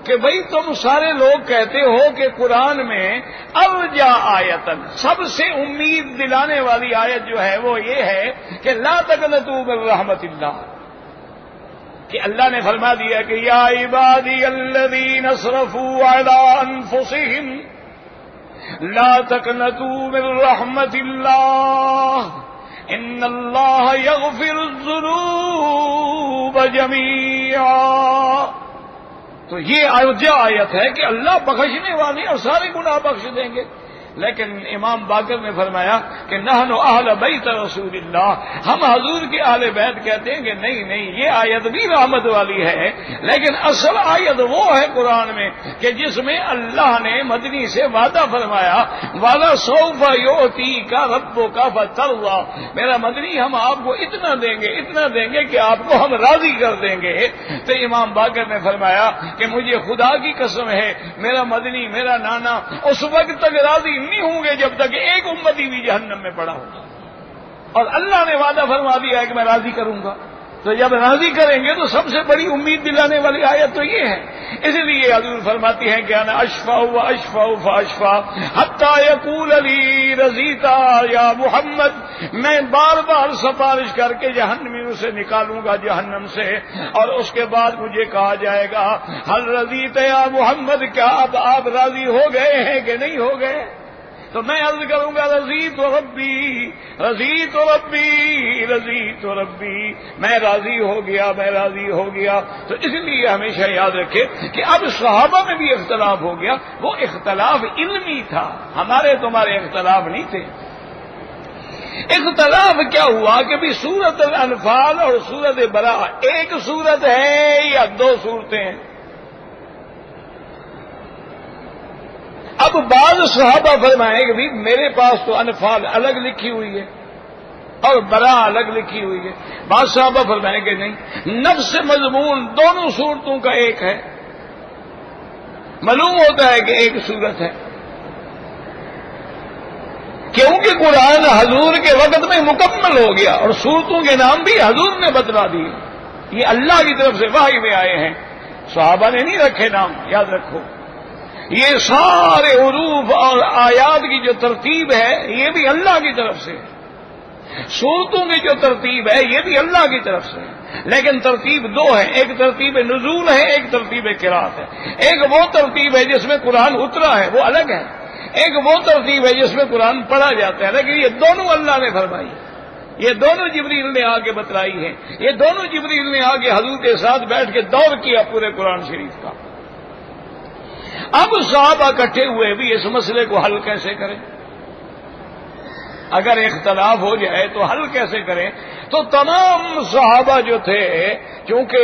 کہ بھئی تم سارے لوگ کہتے ہو کہ قرآن میں ارجا آیتن، سب سے امید دلانے والی آیت جو ہے وہ یہ ہے کہ لا تقنطوا من رحمت اللہ، کہ اللہ نے فرما دیا کہ یا عبادی الذین اسرفوا علی انفسہم لا تقنطوا من رحمت اللہ ان اللہ یغفر الذنوب جمیعا۔ تو یہ آیت ہے کہ اللہ بخشنے والے اور سارے گناہ بخش دیں گے۔ لیکن امام باقر نے فرمایا کہ نحن اہل بیت رسول اللہ، ہم حضور کے اہل بیت کہتے ہیں کہ نہیں نہیں، یہ آیت بھی رحمت والی ہے، لیکن اصل آیت وہ ہے قرآن میں کہ جس میں اللہ نے مدنی سے وعدہ فرمایا وَلَسَوْفَ يُؤْتِيكَ رَبُّكَ فَتَرْضَىٰ، میرا مدنی ہم آپ کو اتنا دیں گے کہ آپ کو ہم راضی کر دیں گے۔ تو امام باقر نے فرمایا کہ مجھے خدا کی قسم ہے میرا مدنی میرا نانا اس وقت تک راضی نہیں ہوں گے جب تک ایک امتی بھی جہنم میں پڑا ہوگا، اور اللہ نے وعدہ فرما دیا ہے کہ میں راضی کروں گا۔ تو جب راضی کریں گے تو سب سے بڑی امید دلانے والی آیت تو یہ ہے۔ اس لیے حضور فرماتی ہیں کہ انا اشفع و اشفع فاشفع حتی یقول لی رضیتا یا محمد، میں بار بار سفارش کر کے جہنمیوں سے نکالوں گا جہنم سے، اور اس کے بعد مجھے کہا جائے گا ہل رضیت یا محمد، کیا اب آپ راضی ہو گئے ہیں کہ نہیں ہو گئے؟ تو میں عرض کروں گا رضیت ربی رضیت ربی رضیت ربی، میں راضی ہو گیا میں راضی ہو گیا۔ تو اس لیے ہمیشہ یاد رکھے کہ اب صحابہ میں بھی اختلاف ہو گیا، وہ اختلاف علمی تھا، ہمارے تمہارے اختلاف نہیں تھے۔ اختلاف کیا ہوا کہ بھی سورت الانفال اور سورت براءہ ایک سورت ہے یا دو صورتیں ہیں؟ اب بعض صحابہ فرمائیں کہ بھی میرے پاس تو انفال الگ لکھی ہوئی ہے اور براء الگ لکھی ہوئی ہے، بعض صحابہ فرمائیں کہ نہیں، نفس مضمون دونوں صورتوں کا ایک ہے۔ معلوم ہوتا ہے کہ ایک صورت ہے، کیونکہ قرآن حضور کے وقت میں مکمل ہو گیا اور صورتوں کے نام بھی حضور نے بتلا دیے، یہ اللہ کی طرف سے وحی میں آئے ہیں، صحابہ نے نہیں رکھے نام، یاد رکھو۔ یہ سارے حروف اور آیات کی جو ترتیب ہے یہ بھی اللہ کی طرف سے، صورتوں کی جو ترتیب ہے یہ بھی اللہ کی طرف سے، لیکن ترتیب دو ہے، ایک ترتیب نزول ہے، ایک ترتیب قرات ہے۔ ایک وہ ترتیب ہے جس میں قرآن اترا ہے، وہ الگ ہے، ایک وہ ترتیب ہے جس میں قرآن پڑھا جاتا ہے، لیکن یہ دونوں اللہ نے فرمائی، یہ دونوں جبریل نے آ کے بتلائی ہے، یہ دونوں جبریل نے آ کے حضور کے ساتھ بیٹھ کے دور کیا پورے قرآن شریف کا۔ اب صحابہ اکٹھے ہوئے بھی اس مسئلے کو حل کیسے کریں؟ اگر اختلاف ہو جائے تو حل کیسے کریں؟ تو تمام صحابہ جو تھے، چونکہ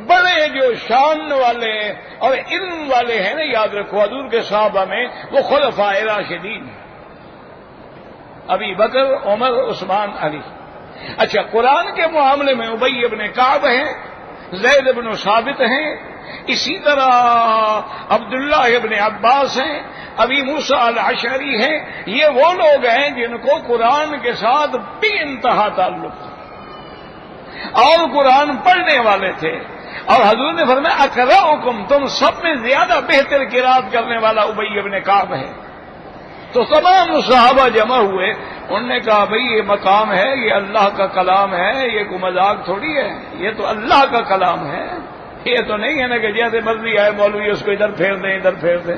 بڑے جو شان والے اور علم والے ہیں نا، یاد رکھو حضور کے صحابہ میں وہ خلفائے راشدین، ابی بکر، عمر، عثمان، علی۔ اچھا، قرآن کے معاملے میں ابی ابن کعب ہیں، زید بن ثابت ہیں، اسی طرح عبداللہ ابن عباس ہیں، ابی موسیٰ الاشعری ہیں، یہ وہ لوگ ہیں جن کو قرآن کے ساتھ بے انتہا تعلق تھا اور قرآن پڑھنے والے تھے، اور حضور نے فرمایا اقرأکم، تم سب میں زیادہ بہتر قرات کرنے والا ابی ابن کعب ہے۔ تو تمام صحابہ جمع ہوئے، انہوں نے کہا بھئی یہ مقام ہے، یہ اللہ کا کلام ہے، یہ کوئی مذاق تھوڑی ہے، یہ تو اللہ کا کلام ہے، یہ تو نہیں ہے نا کہ جیسے مرضی آئے مولوی اس کو ادھر پھیر دیں ادھر پھیر دیں،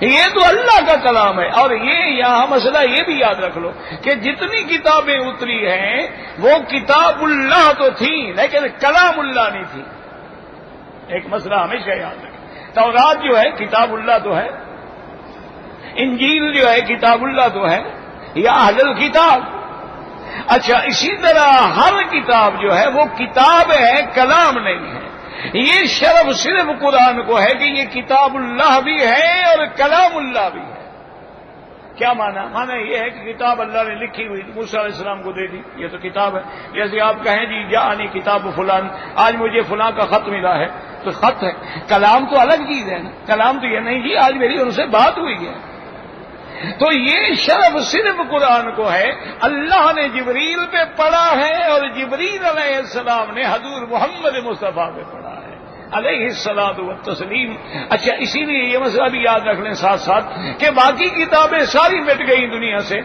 یہ تو اللہ کا کلام ہے۔ اور یہ یہاں مسئلہ یہ بھی یاد رکھ لو کہ جتنی کتابیں اتری ہیں وہ کتاب اللہ تو تھیں لیکن کلام اللہ نہیں تھی، ایک مسئلہ ہمیشہ یاد رکھیں۔ تورات جو ہے کتاب اللہ تو ہے، انجیل جو ہے کتاب اللہ تو ہے، یا اہل الکتاب۔ اچھا، اسی طرح ہر کتاب جو ہے وہ کتاب ہے، کلام نہیں ہے۔ یہ شرف صرف قرآن کو ہے کہ یہ کتاب اللہ بھی ہے اور کلام اللہ بھی ہے۔ کیا معنی یہ ہے کہ کتاب اللہ نے لکھی ہوئی موسیٰ علیہ السلام کو دے دی، یہ تو کتاب ہے۔ جیسے آپ کہیں جی جاءنی کتاب فلان، آج مجھے فلاں کا خط ملا ہے، تو خط ہے، کلام تو الگ چیز ہے نا، کلام تو یہ نہیں جی آج میری ان سے بات ہوئی ہے۔ تو یہ شرف صرف قرآن کو ہے، اللہ نے جبریل پہ پڑھا ہے اور جبریل علیہ السلام نے حضور محمد مصطفیٰ پہ پڑھا ہے علیہ الصلاۃ والتسلیم۔ اچھا، اسی لیے یہ مسئلہ بھی یاد رکھ لیں ساتھ ساتھ کہ باقی کتابیں ساری مٹ گئی دنیا سے،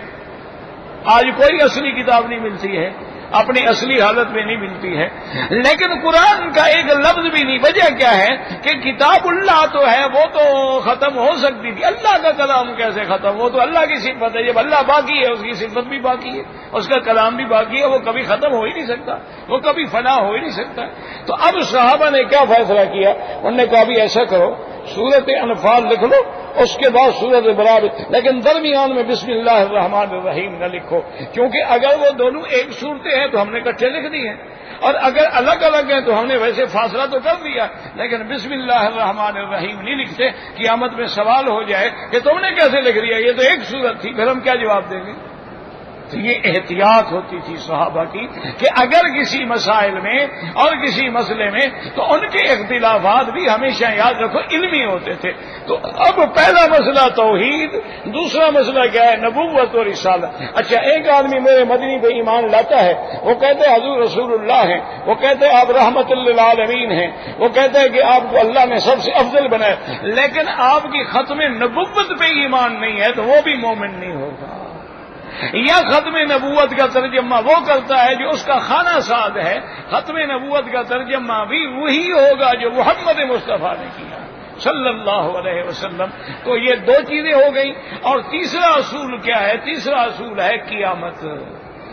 آج کوئی اصلی کتاب نہیں ملتی ہے، اپنی اصلی حالت میں نہیں ملتی ہے، لیکن قرآن کا ایک لفظ بھی نہیں۔ وجہ کیا ہے کہ کتاب اللہ تو ہے، وہ تو ختم ہو سکتی تھی، اللہ کا کلام کیسے ختم؟ وہ تو اللہ کی صفت ہے، جب اللہ باقی ہے اس کی صفت بھی باقی ہے، اس کا کلام بھی باقی ہے، وہ کبھی ختم ہو ہی نہیں سکتا، وہ کبھی فنا ہو ہی نہیں سکتا۔ تو اب صحابہ نے کیا فیصلہ کیا؟ انہوں نے کہا بھی ایسا کرو، سورت انفال لکھ لو، اس کے بعد سورت برات، لیکن درمیان میں بسم اللہ الرحمن الرحیم نہ لکھو، کیونکہ اگر وہ دونوں ایک صورتیں ہیں تو ہم نے اکٹھے لکھ دی ہیں، اور اگر الگ الگ ہیں تو ہم نے ویسے فاصلہ تو کر دیا، لیکن بسم اللہ الرحمن الرحیم نہیں لکھتے، قیامت میں سوال ہو جائے کہ تم نے کیسے لکھ دیا، یہ تو ایک صورت تھی، پھر ہم کیا جواب دیں گے؟ تو یہ احتیاط ہوتی تھی صحابہ کی کہ اگر کسی مسائل میں اور کسی مسئلے میں تو ان کے اختلافات بھی ہمیشہ یاد رکھو علمی ہوتے تھے۔ تو اب پہلا مسئلہ توحید، دوسرا مسئلہ کیا ہے؟ نبوت اور رسالت۔ اچھا، ایک آدمی میرے مدنی پہ ایمان لاتا ہے، وہ کہتے ہیں حضور رسول اللہ ہیں، وہ کہتے ہیں آپ رحمت للعالمین ہیں، وہ کہتے ہیں کہ آپ کو اللہ نے سب سے افضل بنایا، لیکن آپ کی ختم نبوت پہ ایمان نہیں ہے تو وہ بھی مومن نہیں ہوگا۔ یا ختم نبوت کا ترجمہ وہ کرتا ہے جو اس کا خانہ ساد ہے، ختم نبوت کا ترجمہ بھی وہی ہوگا جو محمد مصطفیٰ نے کیا صلی اللہ علیہ وسلم۔ تو یہ دو چیزیں ہو گئیں، اور تیسرا اصول کیا ہے؟ تیسرا اصول ہے قیامت،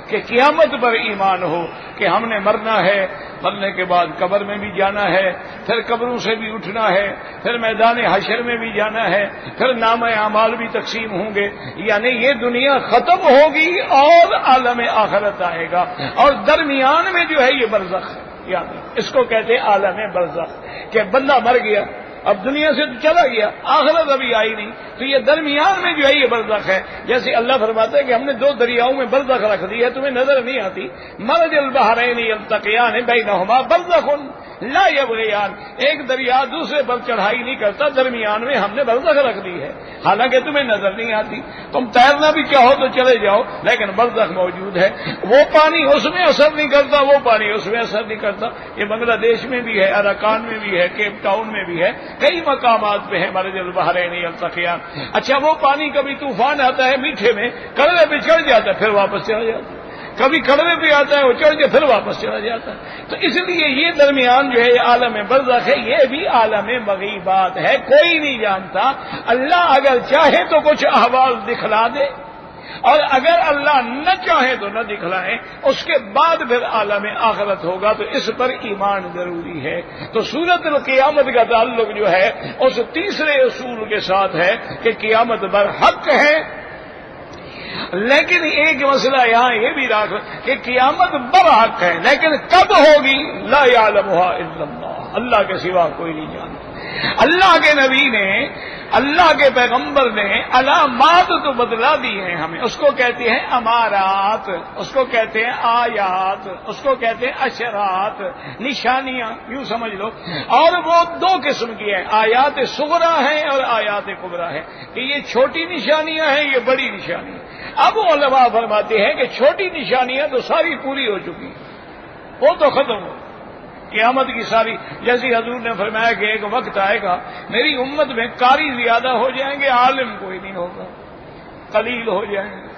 کہ قیامت پر ایمان ہو کہ ہم نے مرنا ہے، مرنے کے بعد قبر میں بھی جانا ہے، پھر قبروں سے بھی اٹھنا ہے، پھر میدان حشر میں بھی جانا ہے، پھر نام اعمال بھی تقسیم ہوں گے، یعنی یہ دنیا ختم ہوگی اور عالم آخرت آئے گا، اور درمیان میں جو ہے یہ برزخ، یاد اس کو کہتے ہیں عالم برزخ، کہ بندہ مر گیا، اب دنیا سے تو چلا گیا، آخرت ابھی آئی نہیں، تو یہ درمیان میں جو ہے یہ برزخ ہے. جیسے اللہ فرماتا ہے کہ ہم نے 2 دریاؤں میں برزخ رکھ دی ہے، تمہیں نظر نہیں آتی. مرج البحرین یلتقیان بینہما برزخ لا یبغیان، ایک دریا دوسرے پر چڑھائی نہیں کرتا، درمیان میں ہم نے برزخ رکھ دی ہے، حالانکہ تمہیں نظر نہیں آتی. تم تیرنا بھی چاہو تو چلے جاؤ، لیکن برزخ موجود ہے. وہ پانی اس میں اثر نہیں کرتا، وہ پانی اس میں اثر نہیں کرتا. یہ بنگلہ دیش میں بھی ہے، اراکان میں بھی ہے، کیپ ٹاؤن میں بھی ہے، کئی مقامات پہ ہے مرج البحرین یلتقیان. اچھا وہ پانی کبھی طوفان آتا ہے میٹھے میں، کڑوے پہ چڑھ جاتا ہے پھر واپس چلا جاتا ہے، کبھی کڑوے پہ آتا ہے وہ چڑھ کے پھر واپس چلا جاتا ہے. تو اس لیے یہ درمیان جو ہے یہ عالم برزخ ہے، یہ بھی عالم مغیبات ہے، کوئی نہیں جانتا. اللہ اگر چاہے تو کچھ احوال دکھلا دے، اور اگر اللہ نہ چاہے تو نہ دکھلائے. اس کے بعد پھر عالم آخرت ہوگا، تو اس پر ایمان ضروری ہے. تو سورۃ القیامت کا تعلق جو ہے اس تیسرے اصول کے ساتھ ہے کہ قیامت برحق ہے. لیکن ایک مسئلہ یہاں یہ بھی رکھ کہ قیامت برحق ہے، لیکن کب ہوگی لا یعلمها الا اللہ، اللہ کے سوا کوئی نہیں جانتا. اللہ کے نبی نے، اللہ کے پیغمبر نے علامات تو بدلا دی ہیں ہمیں، اس کو کہتے ہیں امارات، اس کو کہتے ہیں آیات، اس کو کہتے ہیں اشرات، نشانیاں یوں سمجھ لو. اور وہ 2 قسم کی ہیں، آیات صغرا ہیں اور آیات کبرا ہے، کہ یہ چھوٹی نشانیاں ہیں، یہ بڑی نشانیاں. اب علماء فرماتے ہیں کہ چھوٹی نشانیاں تو ساری پوری ہو چکی، وہ تو ختم ہو قیامت کی ساری. جیسے حضور نے فرمایا کہ ایک وقت آئے گا میری امت میں قاری زیادہ ہو جائیں گے، عالم کوئی نہیں ہوگا، قلیل ہو جائیں گے.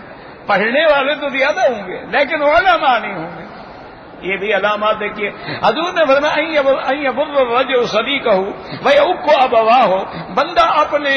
پڑھنے والے تو زیادہ ہوں گے لیکن علماء نہیں ہوں گے. یہ بھی علامات دیکھیے. حضور نے فرمایا الرجل صدیقہ ویعق ابواہ، بندہ اپنے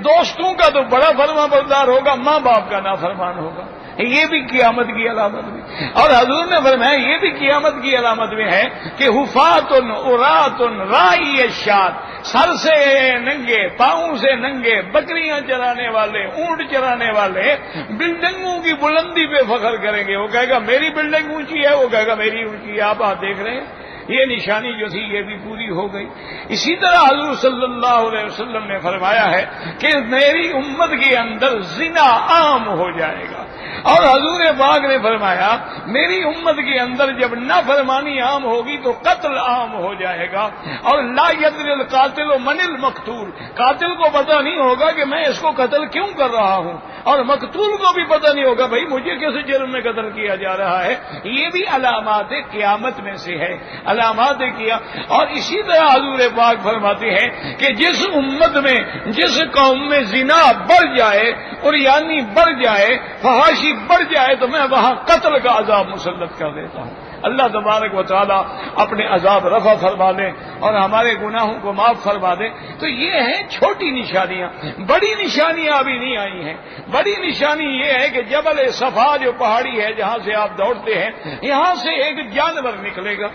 دوستوں کا تو بڑا فرما بردار ہوگا، ماں باپ کا نافرمان ہوگا. یہ بھی قیامت کی علامت میں. اور حضور نے فرمایا یہ بھی قیامت کی علامت میں ہے کہ حفاۃ عراۃ راعی الشاۃ، سر سے ننگے، پاؤں سے ننگے، بکریاں چرانے والے، اونٹ چرانے والے بلڈنگوں کی بلندی پہ فخر کریں گے. وہ کہے گا میری بلڈنگ اونچی ہے، وہ کہے گا میری اونچی ہے. آپ دیکھ رہے ہیں یہ نشانی جو تھی یہ بھی پوری ہو گئی. اسی طرح حضور صلی اللہ علیہ وسلم نے فرمایا ہے کہ میری امت کے اندر زنا عام ہو جائے گا. اور حضور پاک نے فرمایا میری امت کے اندر جب نافرمانی عام ہوگی تو قتل عام ہو جائے گا. اور لا يدري القاتل من المقتول، قاتل کو پتہ نہیں ہوگا کہ میں اس کو قتل کیوں کر رہا ہوں، اور مقتول کو بھی پتہ نہیں ہوگا بھائی مجھے کس جرم میں قتل کیا جا رہا ہے. یہ بھی علامات قیامت میں سے ہے، علامات کیا. اور اسی طرح حضور پاک فرماتے ہیں کہ جس امت میں، جس قوم میں زنا بڑھ جائے اور یعنی بڑھ جائے، فحاشی بڑھ جائے، تو میں وہاں قتل کا عذاب مسلط کر دیتا ہوں. اللہ تبارک و تعالی اپنے عذاب رفع فرما دے اور ہمارے گناہوں کو معاف فرما دے. تو یہ ہیں چھوٹی نشانیاں. بڑی نشانیاں ابھی نہیں آئی ہیں. بڑی نشانی یہ ہے کہ جبل صفا جو پہاڑی ہے جہاں سے آپ دوڑتے ہیں، یہاں سے ایک جانور نکلے گا.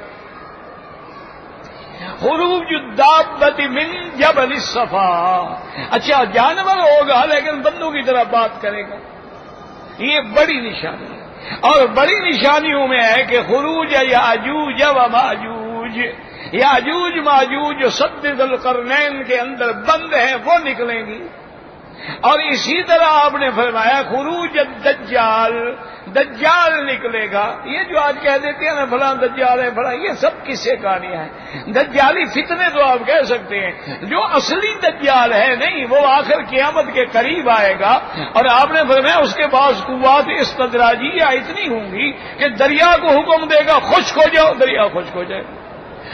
خروج الدابۃ من جبل الصفا. اچھا جانور ہوگا لیکن بندوں کی طرح بات کرے گا. یہ بڑی نشانی ہے. اور بڑی نشانیوں میں ہے کہ خروج یاجوج و ماجوج، یاجوج ماجوج جو سد ذی القرنین کے اندر بند ہیں وہ نکلیں گی. اور اسی طرح آپ نے فرمایا خروج الدجال، دجال نکلے گا. یہ جو آج کہہ دیتے ہیں نا فلاں دجال ہے فلاں، یہ سب قصے کہانیاں ہیں. دجالی فتنے تو آپ کہہ سکتے ہیں، جو اصلی دجال ہے نہیں، وہ آخر قیامت کے قریب آئے گا. اور آپ نے فرمایا اس کے پاس قوات استدراجیہ اتنی ہوں گی کہ دریا کو حکم دے گا خشک ہو جاؤ، دریا خشک ہو جائے.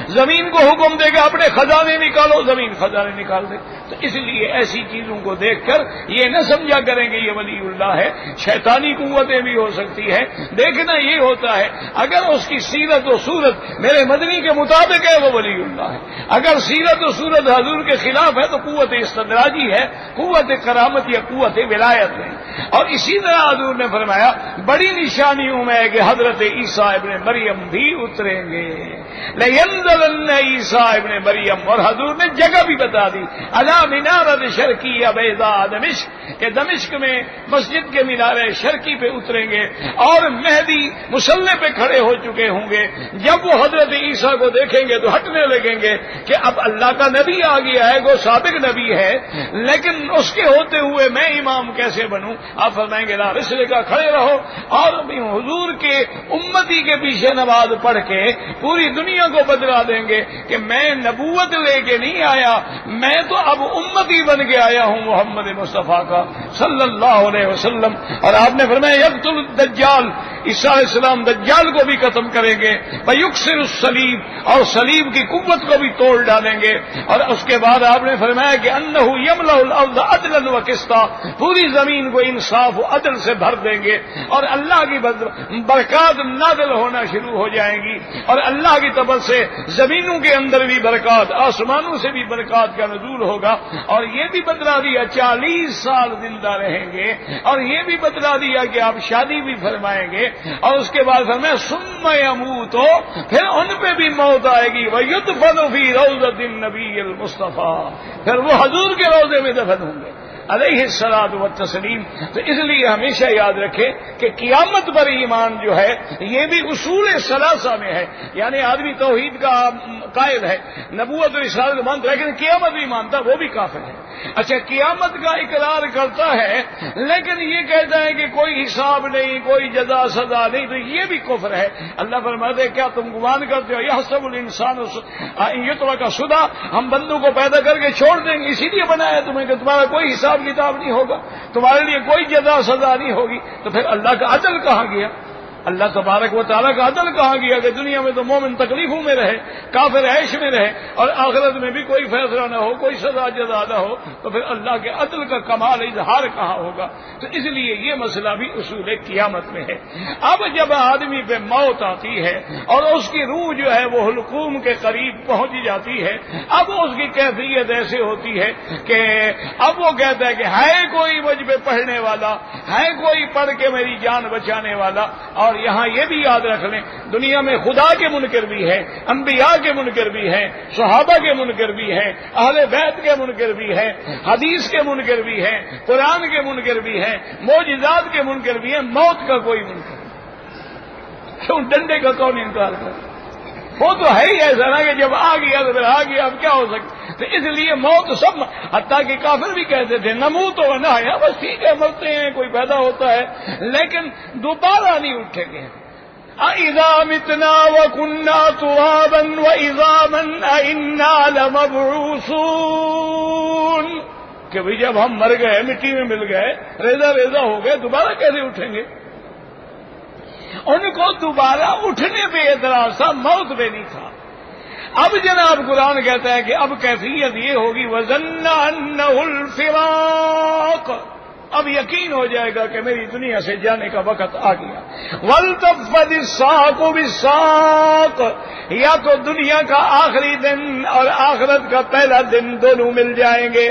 زمین کو حکم دے گا اپنے خزانے نکالو، زمین خزانے نکال دے. تو اس لیے ایسی چیزوں کو دیکھ کر یہ نہ سمجھا کریں کہ یہ ولی اللہ ہے. شیطانی قوتیں بھی ہو سکتی ہیں. دیکھنا یہ ہوتا ہے اگر اس کی سیرت و صورت میرے مدنی کے مطابق ہے وہ ولی اللہ ہے. اگر سیرت و صورت حضور کے خلاف ہے تو قوت استدراجی ہے، قوت کرامت یا قوت ولایت ہے. اور اسی طرح حضور نے فرمایا بڑی نشانیوں میں ہے کہ حضرت عیسیٰ ابن مریم بھی اتریں گے. لَيُنَزَّلَنَّ عیسیٰ ابن مریم، اور حضور نے جگہ بھی بتا دی، علی منارۃ شرقیہ بیضاء دمشق، کہ دمشق میں مسجد کے مینارے شرقی پہ اتریں گے اور مہدی مصلی پہ کھڑے ہو چکے ہوں گے۔ جب وہ حضرت عیسیٰ کو دیکھیں گے تو ہٹنے لگیں گے کہ اب اللہ کا نبی آ گیا ہے، وہ سابق نبی ہے، لیکن اس کے ہوتے ہوئے میں امام کیسے بنوں؟ آپ فرمائیں گے لا رسل کا، کھڑے رہو اور حضور کے امتی کے پیچھے نماز پڑھ کے پوری دنیا کو بدلا دیں گے کہ میں نبوت لے کے نہیں آیا، میں تو اب امتی بن کے آیا ہوں محمد مصطفیٰ کا صلی اللہ علیہ وسلم۔ اور آپ نے فرمایا یقتل الدجال، عیسیٰ علیہ السلام دجال کو بھی ختم کریں گے، ویکسر الصلیب، اور صلیب کی قوت کو بھی توڑ ڈالیں گے۔ اور اس کے بعد آپ نے فرمایا کہ انہ یملأ الارض عدلا وقسطا، پوری زمین کو انصاف و عدل سے بھر دیں گے اور اللہ کی برکات نازل ہونا شروع ہو جائیں گی، اور اللہ کی طرف سے زمینوں کے اندر بھی برکات، آسمانوں سے بھی برکات کا نزول ہوگا۔ اور یہ بھی بتلا دیا 40 سال زندہ رہیں گے، اور یہ بھی بتلا دیا کہ آپ شادی بھی فرمائیں گے، اور اس کے بعد فرمایا ثم یموت، پھر ان پہ بھی موت آئے گی، ویدفن فی روضۃ النبی المصطفیٰ، پھر وہ حضور کے روضے میں دفن ہوں گے علیہ الصلاۃ والتسلیم۔ تو اس لیے ہمیشہ یاد رکھیں کہ قیامت پر ایمان جو ہے یہ بھی اصول ثلاثہ میں ہے، یعنی آدمی توحید کا قائل ہے، نبوت و رسالت مانتا، لیکن قیامت بھی مانتا، وہ بھی کافر ہے۔ اچھا، قیامت کا اقرار کرتا ہے لیکن یہ کہتا ہے کہ کوئی حساب نہیں، کوئی جزا سزا نہیں، تو یہ بھی کفر ہے۔ اللہ فرماتے ہیں کیا تم گمان کرتے ہو یحسب الانسان ان یترک سدی، ہم بندوں کو پیدا کر کے چھوڑ دیں گے، اسی لیے بنایا تمہیں کہ تمہارا کوئی حساب کتاب نہیں ہوگا، تمہارے لیے کوئی جزا سزا نہیں ہوگی۔ تو پھر اللہ کا عدل کہاں گیا؟ اللہ تبارک و تعالیٰ کا عدل کہاں گیا کہ دنیا میں تو مومن تکلیفوں میں رہے، کافر عیش میں رہے، اور آخرت میں بھی کوئی فیصلہ نہ ہو، کوئی سزا جزا نہ ہو، تو پھر اللہ کے عدل کا کمال اظہار کہاں ہوگا؟ تو اس لیے یہ مسئلہ بھی اصول قیامت میں ہے۔ اب جب آدمی پہ موت آتی ہے اور اس کی روح جو ہے وہ حلقوم کے قریب پہنچ جاتی ہے، اب اس کی کیفیت ایسے ہوتی ہے کہ اب وہ کہتا ہے کہ ہے کوئی مجھ پہ پڑھنے والا، ہے کوئی پڑھ کے میری جان بچانے والا۔ اور یہاں یہ بھی یاد رکھ لیں دنیا میں خدا کے منکر بھی ہیں، انبیاء کے منکر بھی ہیں، صحابہ کے منکر بھی ہیں، اہل بیت کے منکر بھی ہیں، حدیث کے منکر بھی ہیں، قرآن کے منکر بھی ہیں، معجزات کے منکر بھی ہیں، موت کا کوئی منکر نہیں۔ کیوں ڈنڈے کا کون انکار کرے؟ وہ تو ہے ہی ایسا نا کہ جب آ گیا تو پھر آ گیا، اب کیا ہو سکتا؟ تو اس لیے موت سب، حتیٰ کہ کافر بھی کہتے تھے نموت و نحیا، بس ٹھیک ہے مرتے ہیں، کوئی پیدا ہوتا ہے لیکن دوبارہ نہیں اٹھیں گے۔ اذا متنا وكنا ترابا وعظاما ائنا لمبعوثون، کہ بھئی جب ہم مر گئے، مٹی میں مل گئے، ریزہ ریزہ ہو گئے، دوبارہ کیسے اٹھیں گے؟ ان کو دوبارہ اٹھنے پہ اعتراض تھا، موت پہ نہیں تھا۔ اب جناب قرآن کہتا ہے کہ اب کیفیت یہ ہوگی وَظَنَّ أَنَّهُ الْفِرَاقُ، اب یقین ہو جائے گا کہ میری دنیا سے جانے کا وقت آ گیا۔ وَالْتَفَّتِ السَّاقُ بِالسَّاقِ، یا تو دنیا کا آخری دن اور آخرت کا پہلا دن دونوں مل جائیں گے،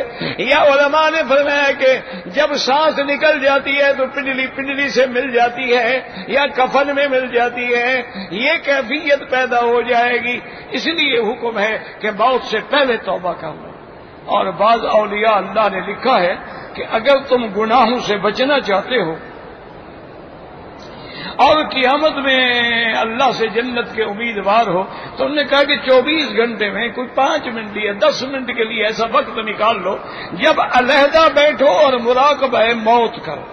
یا علماء نے فرمایا کہ جب سانس نکل جاتی ہے تو پنڈلی سے مل جاتی ہے یا کفن میں مل جاتی ہے، یہ کیفیت پیدا ہو جائے گی۔ اس لیے حکم ہے کہ موت سے پہلے توبہ کرو۔ اور بعض اولیاء اللہ نے لکھا ہے کہ اگر تم گناہوں سے بچنا چاہتے ہو اور قیامت میں اللہ سے جنت کے امیدوار ہو، تو انہوں نے کہا کہ 24 گھنٹے میں کوئی 5 منٹ یا 10 منٹ کے لیے ایسا وقت نکال لو جب علیحدہ بیٹھو اور مراقبہ موت کرو،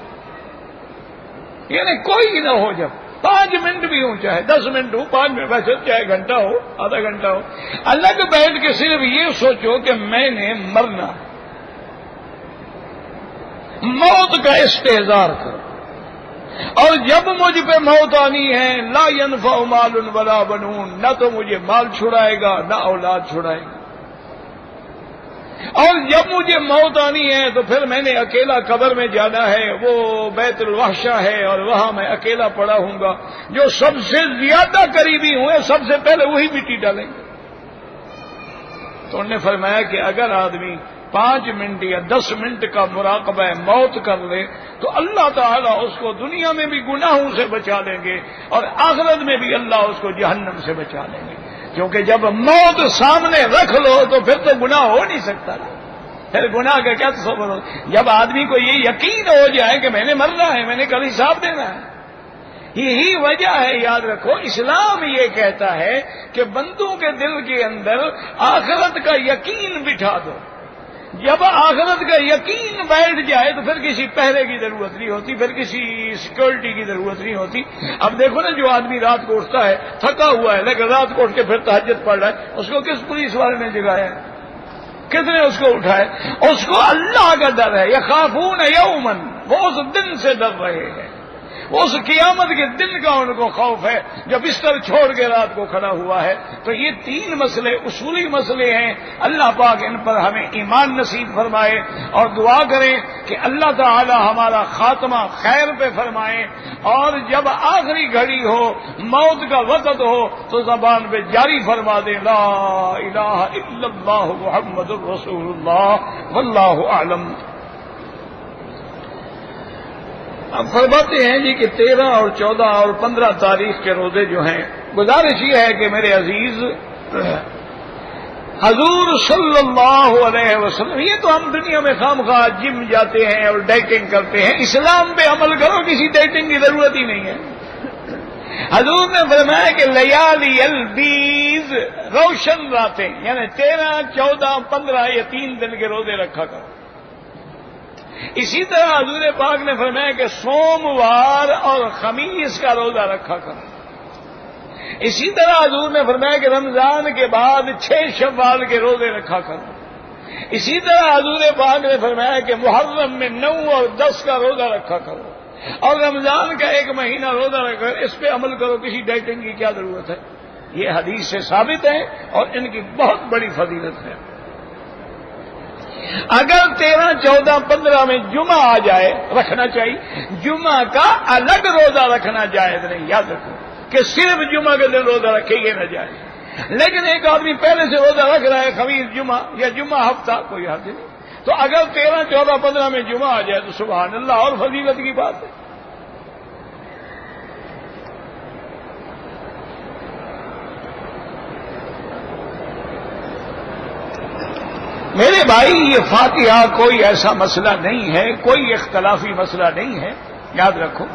یعنی کوئی نہ ہو، جب 5 منٹ بھی ہو، چاہے 10 منٹ ہو، 5 منٹ ویسے چاہے گھنٹہ ہو، آدھا گھنٹہ ہو، الگ بیٹھ کے صرف یہ سوچو کہ میں نے مرنا، موت کا استحضار کرو، اور جب مجھ پہ موت آنی ہے لا ينفع مال ولا بنون، نہ تو مجھے مال چھڑائے گا نہ اولاد چھڑائے گا، اور جب مجھے موت آنی ہے تو پھر میں نے اکیلا قبر میں جانا ہے، وہ بیت الوحشہ ہے اور وہاں میں اکیلا پڑا ہوں گا، جو سب سے زیادہ قریبی ہوئے سب سے پہلے وہی مٹی ڈالیں گے۔ تو انہوں نے فرمایا کہ اگر آدمی 5 منٹ یا 10 منٹ کا مراقبہ موت کر لے تو اللہ تعالیٰ اس کو دنیا میں بھی گناہوں سے بچا لیں گے اور آخرت میں بھی اللہ اس کو جہنم سے بچا لیں گے۔ کیونکہ جب موت سامنے رکھ لو تو پھر تو گناہ ہو نہیں سکتا، پھر گناہ کا کیا تصور ہو؟ جب آدمی کو یہ یقین ہو جائے کہ میں نے مرنا ہے، میں نے کل حساب دینا ہے، یہی وجہ ہے، یاد رکھو اسلام یہ کہتا ہے کہ بندوں کے دل کے اندر آخرت کا یقین بٹھا دو۔ جب آخرت کا یقین بیٹھ جائے تو پھر کسی پہرے کی ضرورت نہیں ہوتی، پھر کسی سیکورٹی کی ضرورت نہیں ہوتی۔ اب دیکھو نا، جو آدمی رات کو اٹھتا ہے تھکا ہوا ہے لیکن رات کو اٹھ کے پھر تہجد پڑھ رہا ہے، اس کو کس پولیس والے نے جگایا ہے؟ کس نے اس کو اٹھایا؟ اس کو اللہ کا ڈر ہے، یخافون یومن، وہ اس دن سے ڈر رہے ہیں، اس قیامت کے دن کا ان کو خوف ہے جو بستر چھوڑ کے رات کو کھڑا ہوا ہے۔ تو یہ تین مسئلے اصولی مسئلے ہیں، اللہ پاک ان پر ہمیں ایمان نصیب فرمائے، اور دعا کریں کہ اللہ تعالی ہمارا خاتمہ خیر پہ فرمائے، اور جب آخری گھڑی ہو، موت کا وقت ہو، تو زبان پہ جاری فرما دیں لا الہ الا اللہ محمد الرسول اللہ واللہ اعلم۔ اب فرماتے ہیں جی کہ 13 اور 14 اور 15 تاریخ کے روزے جو ہیں، گزارش یہ ہے کہ میرے عزیز حضور صلی اللہ علیہ وسلم، یہ تو ہم دنیا میں خواہ جم جاتے ہیں اور ڈیٹنگ کرتے ہیں، اسلام پہ عمل کرو، کسی ڈیٹنگ کی ضرورت ہی نہیں ہے۔ حضور نے فرمایا کہ لیالی البیز، روشن راتیں، یعنی 13، 14، 15 یہ 3 دن کے روزے رکھا کرو۔ اسی طرح حضور پاک نے فرمایا کہ سوموار اور خمیس کا روزہ رکھا کرو۔ اسی طرح حضور نے فرمایا کہ رمضان کے بعد 6 شوال کے روزے رکھا کرو۔ اسی طرح حضور پاک نے فرمایا کہ محرم میں 9 اور 10 کا روزہ رکھا کرو، اور رمضان کا 1 مہینہ روزہ رکھا کرو، اس پہ عمل کرو، کسی ڈائٹنگ کی کیا ضرورت ہے؟ یہ حدیث سے ثابت ہے اور ان کی بہت بڑی فضیلت ہے۔ اگر 13، 14، 15 میں جمعہ آ جائے رکھنا چاہیے، جمعہ کا الگ روزہ رکھنا جائز نہیں، یاد رکھو کہ صرف جمعہ کے دن روزہ رکھے یہ نہ جائے، لیکن ایک آدمی پہلے سے روزہ رکھ رہا ہے خمیس جمعہ یا جمعہ ہفتہ، کوئی حرج نہیں۔ تو اگر 13، 14، 15 میں جمعہ آ جائے تو سبحان اللہ، اور فضیلت کی بات ہے۔ میرے بھائی، یہ فاتحہ کوئی ایسا مسئلہ نہیں ہے، کوئی اختلافی مسئلہ نہیں ہے، یاد رکھو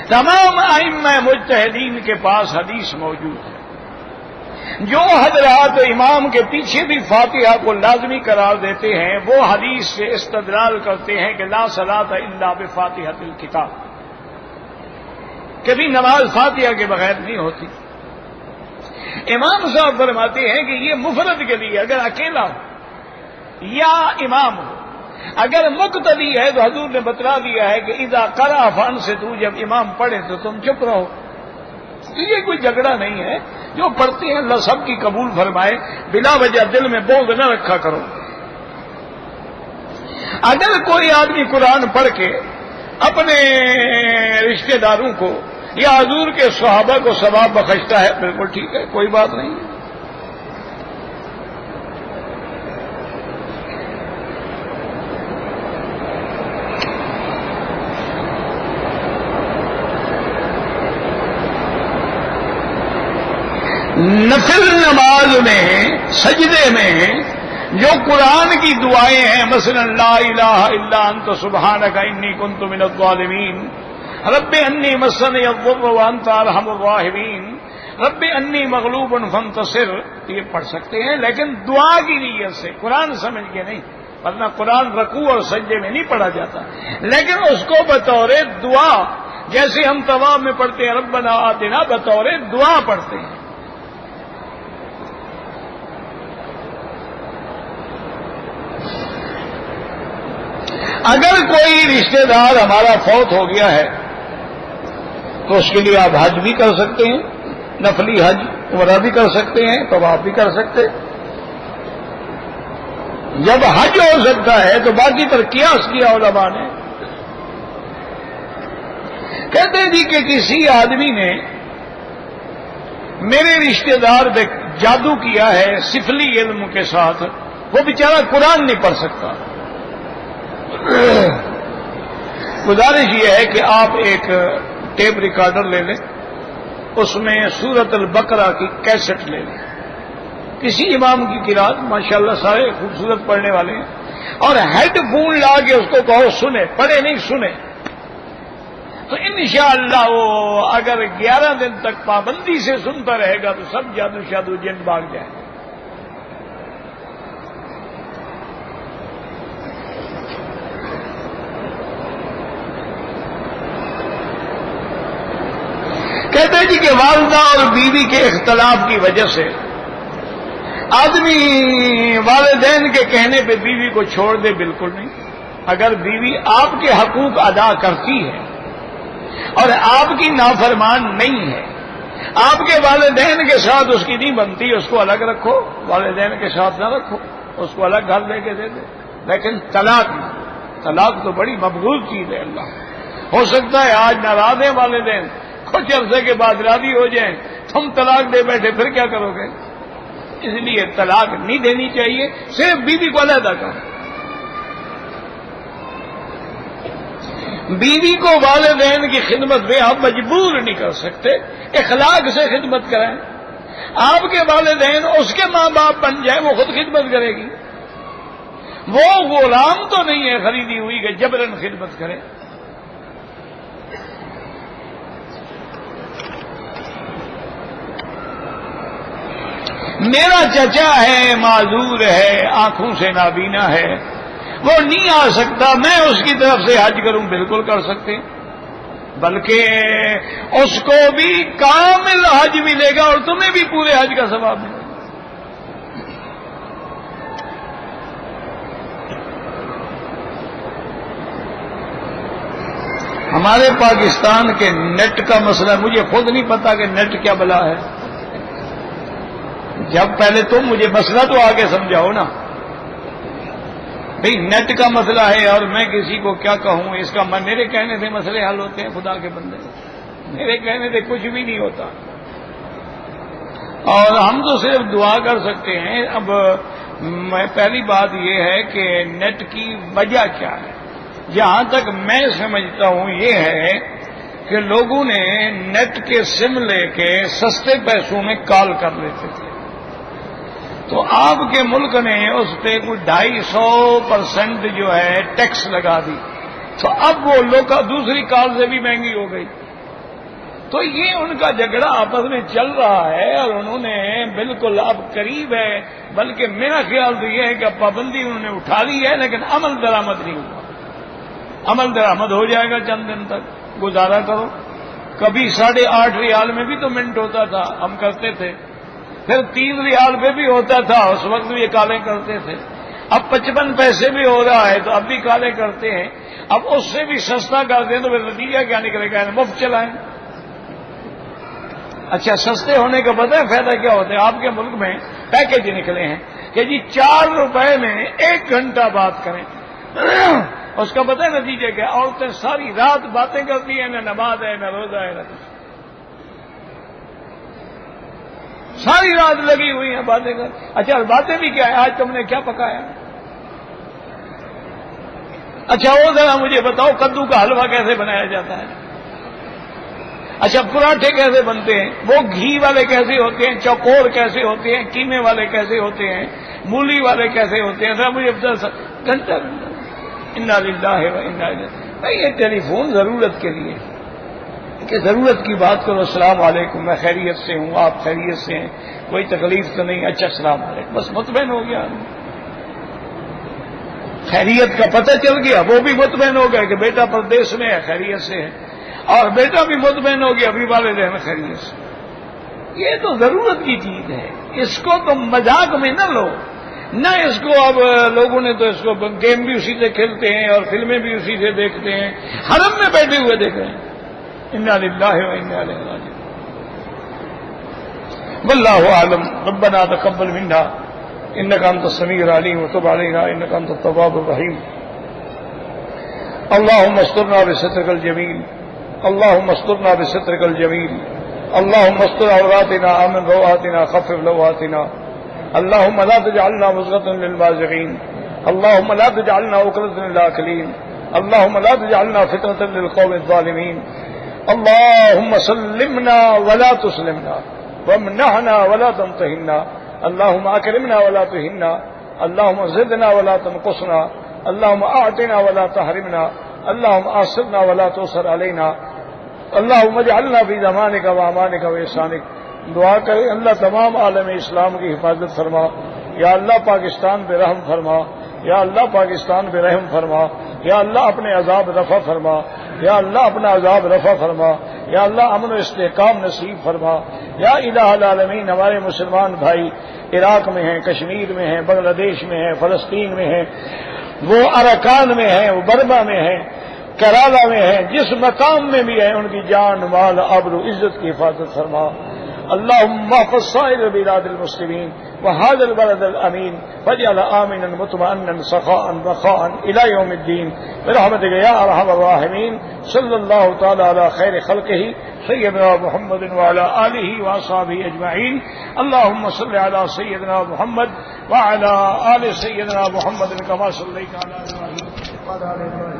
تمام ائمہ مجتہدین کے پاس حدیث موجود ہے۔ جو حضرات امام کے پیچھے بھی فاتحہ کو لازمی قرار دیتے ہیں، وہ حدیث سے استدلال کرتے ہیں کہ لا صلاۃ الا بفاتحۃ الکتاب، کبھی نماز فاتحہ کے بغیر نہیں ہوتی۔ امام صاحب فرماتے ہیں کہ یہ مفرد کے لیے، اگر اکیلا ہو یا امام ہو، اگر مقتدی ہے تو حضور نے بتلا دیا ہے کہ اذا قرأ فانصتوا، جب امام پڑھے تو تم چپ رہو۔ تو یہ کوئی جھگڑا نہیں ہے، جو پڑھتے ہیں اللہ سب کی قبول فرمائے، بلا وجہ دل میں بغض نہ رکھا کرو۔ اگر کوئی آدمی قرآن پڑھ کے اپنے رشتہ داروں کو یا حضور کے صحابہ کو ثواب بخشتا ہے، بالکل ٹھیک ہے، کوئی بات نہیں ہے۔ نفل نماز میں سجدے میں جو قرآن کی دعائیں ہیں، مثلا لا الہ الا انت سبحانک انی کنت من الظالمین، رب انی مسنی الضر وانت ارحم الراحمین، رب انی مغلوب فانتصر، یہ پڑھ سکتے ہیں، لیکن دعا کی نیت سے، قرآن سمجھ کے نہیں، ورنہ قرآن رکوع اور سجدے میں نہیں پڑھا جاتا، لیکن اس کو بطور دعا، جیسے ہم طواف میں پڑھتے ہیں ربنا آتنا، بطور دعا پڑھتے ہیں۔ اگر کوئی رشتہ دار ہمارا فوت ہو گیا ہے تو اس کے لیے آپ حج بھی کر سکتے ہیں، نفلی حج عمرہ بھی کر سکتے ہیں، طواف بھی کر سکتے۔ جب حج ہو سکتا ہے تو باقی پر قیاس کیا علماء نے، کہتے ہیں جی کہ کسی آدمی نے میرے رشتہ دار پہ جادو کیا ہے سفلی علم کے ساتھ، وہ بیچارہ قرآن نہیں پڑھ سکتا۔ گزارش یہ ہے کہ آپ ایک ٹیپ ریکارڈر لے لیں اس میں سورۃ البقرہ کی کیسٹ لے لیں، کسی امام کی قرات، ماشاءاللہ سارے خوبصورت پڑھنے والے ہیں، اور ہیڈ فون لا کے اس کو کہو سنے، پڑھے نہیں سنے، تو انشاءاللہ وہ اگر 11 دن تک پابندی سے سنتا رہے گا تو سب جادو شادو جن بھاگ جائیں۔ کہتے ہیں جی کہ والدہ اور بیوی کے اختلاف کی وجہ سے آدمی والدین کے کہنے پہ بیوی کو چھوڑ دے، بالکل نہیں۔ اگر بیوی آپ کے حقوق ادا کرتی ہے اور آپ کی نافرمان نہیں ہے، آپ کے والدین کے ساتھ اس کی نہیں بنتی، اس کو الگ رکھو، والدین کے ساتھ نہ رکھو، اس کو الگ گھر لے کے دے دے، لیکن طلاق نہیں۔ طلاق تو بڑی مقبول چیز ہے، اللہ ہو سکتا ہے آج ناراض ہیں والدین، کچھ عرصے کے بعد راضی ہو جائیں، تم طلاق دے بیٹھے، پھر کیا کرو گے؟ اس لیے طلاق نہیں دینی چاہیے، صرف بیوی کو علیحدہ کرو۔ بیوی کو والدین کی خدمت میں آپ مجبور نہیں کر سکتے، اخلاق سے خدمت کریں۔ آپ کے والدین اس کے ماں باپ بن جائیں، وہ خود خدمت کرے گی، وہ غلام تو نہیں ہے خریدی ہوئی کہ جبرن خدمت کرے۔ میرا چچا ہے، معذور ہے، آنکھوں سے نابینا ہے، وہ نہیں آ سکتا، میں اس کی طرف سے حج کروں، بالکل کر سکتے، بلکہ اس کو بھی کامل حج ملے گا اور تمہیں بھی پورے حج کا ثواب ملے گا۔ ہمارے پاکستان کے نیٹ کا مسئلہ، مجھے خود نہیں پتا کہ نیٹ کیا بلا ہے، جب پہلے تم مجھے مسئلہ تو آگے سمجھاؤ نا بھئی، نیٹ کا مسئلہ ہے اور میں کسی کو کیا کہوں، اس کا میرے کہنے سے مسئلے حل ہوتے ہیں؟ خدا کے بندے، میرے کہنے سے کچھ بھی نہیں ہوتا، اور ہم تو صرف دعا کر سکتے ہیں۔ اب پہلی بات یہ ہے کہ نیٹ کی وجہ کیا ہے، جہاں تک میں سمجھتا ہوں یہ ہے کہ لوگوں نے نیٹ کے سم لے کے سستے پیسوں میں کال کر لیتے تھے، تو آپ کے ملک نے اس پہ کوئی 250% جو ہے ٹیکس لگا دی، تو اب وہ لوگ دوسری کال سے بھی مہنگی ہو گئی، تو یہ ان کا جھگڑا آپس میں چل رہا ہے، اور انہوں نے بالکل اب قریب ہے، بلکہ میرا خیال تو یہ ہے کہ پابندی انہوں نے اٹھا لی ہے، لیکن عمل درآمد نہیں ہوا۔ عمل درآمد ہو جائے گا چند دن تک، گزارا کرو۔ کبھی 8.5 ریال میں بھی تو منٹ ہوتا تھا، ہم کرتے تھے، پھر 3 ریال پہ بھی ہوتا تھا، اس وقت بھی یہ کالے کرتے تھے، اب 55 پیسے بھی ہو رہا ہے تو اب بھی کالے کرتے ہیں، اب اس سے بھی سستا کر دیں تو پھر نتیجہ کیا نکلے گا؟ مفت چلائیں۔ اچھا، سستے ہونے کا پتہ ہے فائدہ کیا ہوتا ہے؟ آپ کے ملک میں پیکج نکلے ہیں کہ جی 4 روپے میں 1 گھنٹہ بات کریں، اس کا پتہ ہے نتیجہ کیا؟ عورتیں ساری رات باتیں کرتی ہیں، نہ نماز ہے نہ روزہ ہے نہ کچھ، ساری رات لگی ہوئی ہیں باتیں کر۔ اچھا، باتیں بھی کیا ہے؟ آج تم نے کیا پکایا؟ اچھا وہ ذرا مجھے بتاؤ کدو کا حلوہ کیسے بنایا جاتا ہے؟ اچھا پراٹھے کیسے بنتے ہیں؟ وہ گھی والے کیسے ہوتے ہیں؟ چوکور کیسے ہوتے ہیں؟ قیمے والے کیسے ہوتے ہیں؟ مولی والے کیسے ہوتے ہیں؟ ذرا مجھے گھنٹہ انا للہ و انا الیہ۔ بھائی یہ ٹیلی فون ضرورت کے لیے کہ ضرورت کی بات کرو، السلام علیکم، میں خیریت سے ہوں، آپ خیریت سے ہیں، کوئی تکلیف تو نہیں؟ اچھا السلام علیکم، بس مطمئن ہو گیا، خیریت کا پتہ چل گیا، وہ بھی مطمئن ہو گیا کہ بیٹا پردیس میں ہے، خیریت سے ہے، اور بیٹا بھی مطمئن ہو گیا ابھی والدین خیریت سے۔ یہ تو ضرورت کی چیز ہے، اس کو تم مذاق میں نہ لو، نہ اس کو اب لوگوں نے تو اس کو گیم بھی اسی سے کھیلتے ہیں اور فلمیں بھی اسی سے دیکھتے ہیں، حرم میں بیٹھے ہوئے دیکھ رہے ہیں۔ انا للہ و انا الیہ راجعون۔ واللہ اعلم۔ ربنا تقبل منا انک انت السمیع العلیم وتب علینا انک انت التواب الرحیم۔ اللهم استرنا بسترك الجميل، اللهم استرنا بسترك الجميل، اللهم استر عوراتنا، آمن روآتنا، خفف لوآتنا، اللهم لا تجعلنا مزغة للمازغين، اللهم لا تجعلنا عقدة للآكلين، اللهم لا تجعلنا فتنة للقوم الظالمين، اللهم سلمنا ولا تسلمنا وامنعنا ولا تمتحنا اللهم اكرمنا ولا تهنا اللهم زدنا ولا تنقصنا اللهم اعطنا ولا تحرمنا اللهم آثرنا ولا تؤثر علينا اللهم اجعلنا في ضمانك وامانك واحسانك. دعا کریں اللہ تمام عالم اسلام کی حفاظت فرما. یا اللہ پاکستان پہ رحم فرما. یا اللہ پاکستان پہ رحم فرما. یا اللہ اپنے عذاب رفع فرما. یا اللہ اپنا عذاب رفع فرما. یا اللہ امن و استحکام نصیب فرما. یا الہ العالمین ہمارے مسلمان بھائی عراق میں ہیں, کشمیر میں ہیں, بنگلہ دیش میں ہیں, فلسطین میں ہیں, وہ اراکان میں ہیں, وہ برما میں ہیں, کرالا میں ہیں, جس مقام میں بھی ہیں ان کی جان مال آبرو عزت کی حفاظت فرما. اللهم احفظ سائر بلاد المسلمين وهذا البلد الامين واجعل امنا مطمئنا سخاء رخاء الى يوم الدين برحمتك يا ارحم الراحمين. صلى الله تعالى على خير خلقه سيدنا محمد وعلى اله واصحابه اجمعين. اللهم صل على سيدنا محمد وعلى ال سيدنا محمد كما صليت على ابراهيم وعلى ال ابراهيم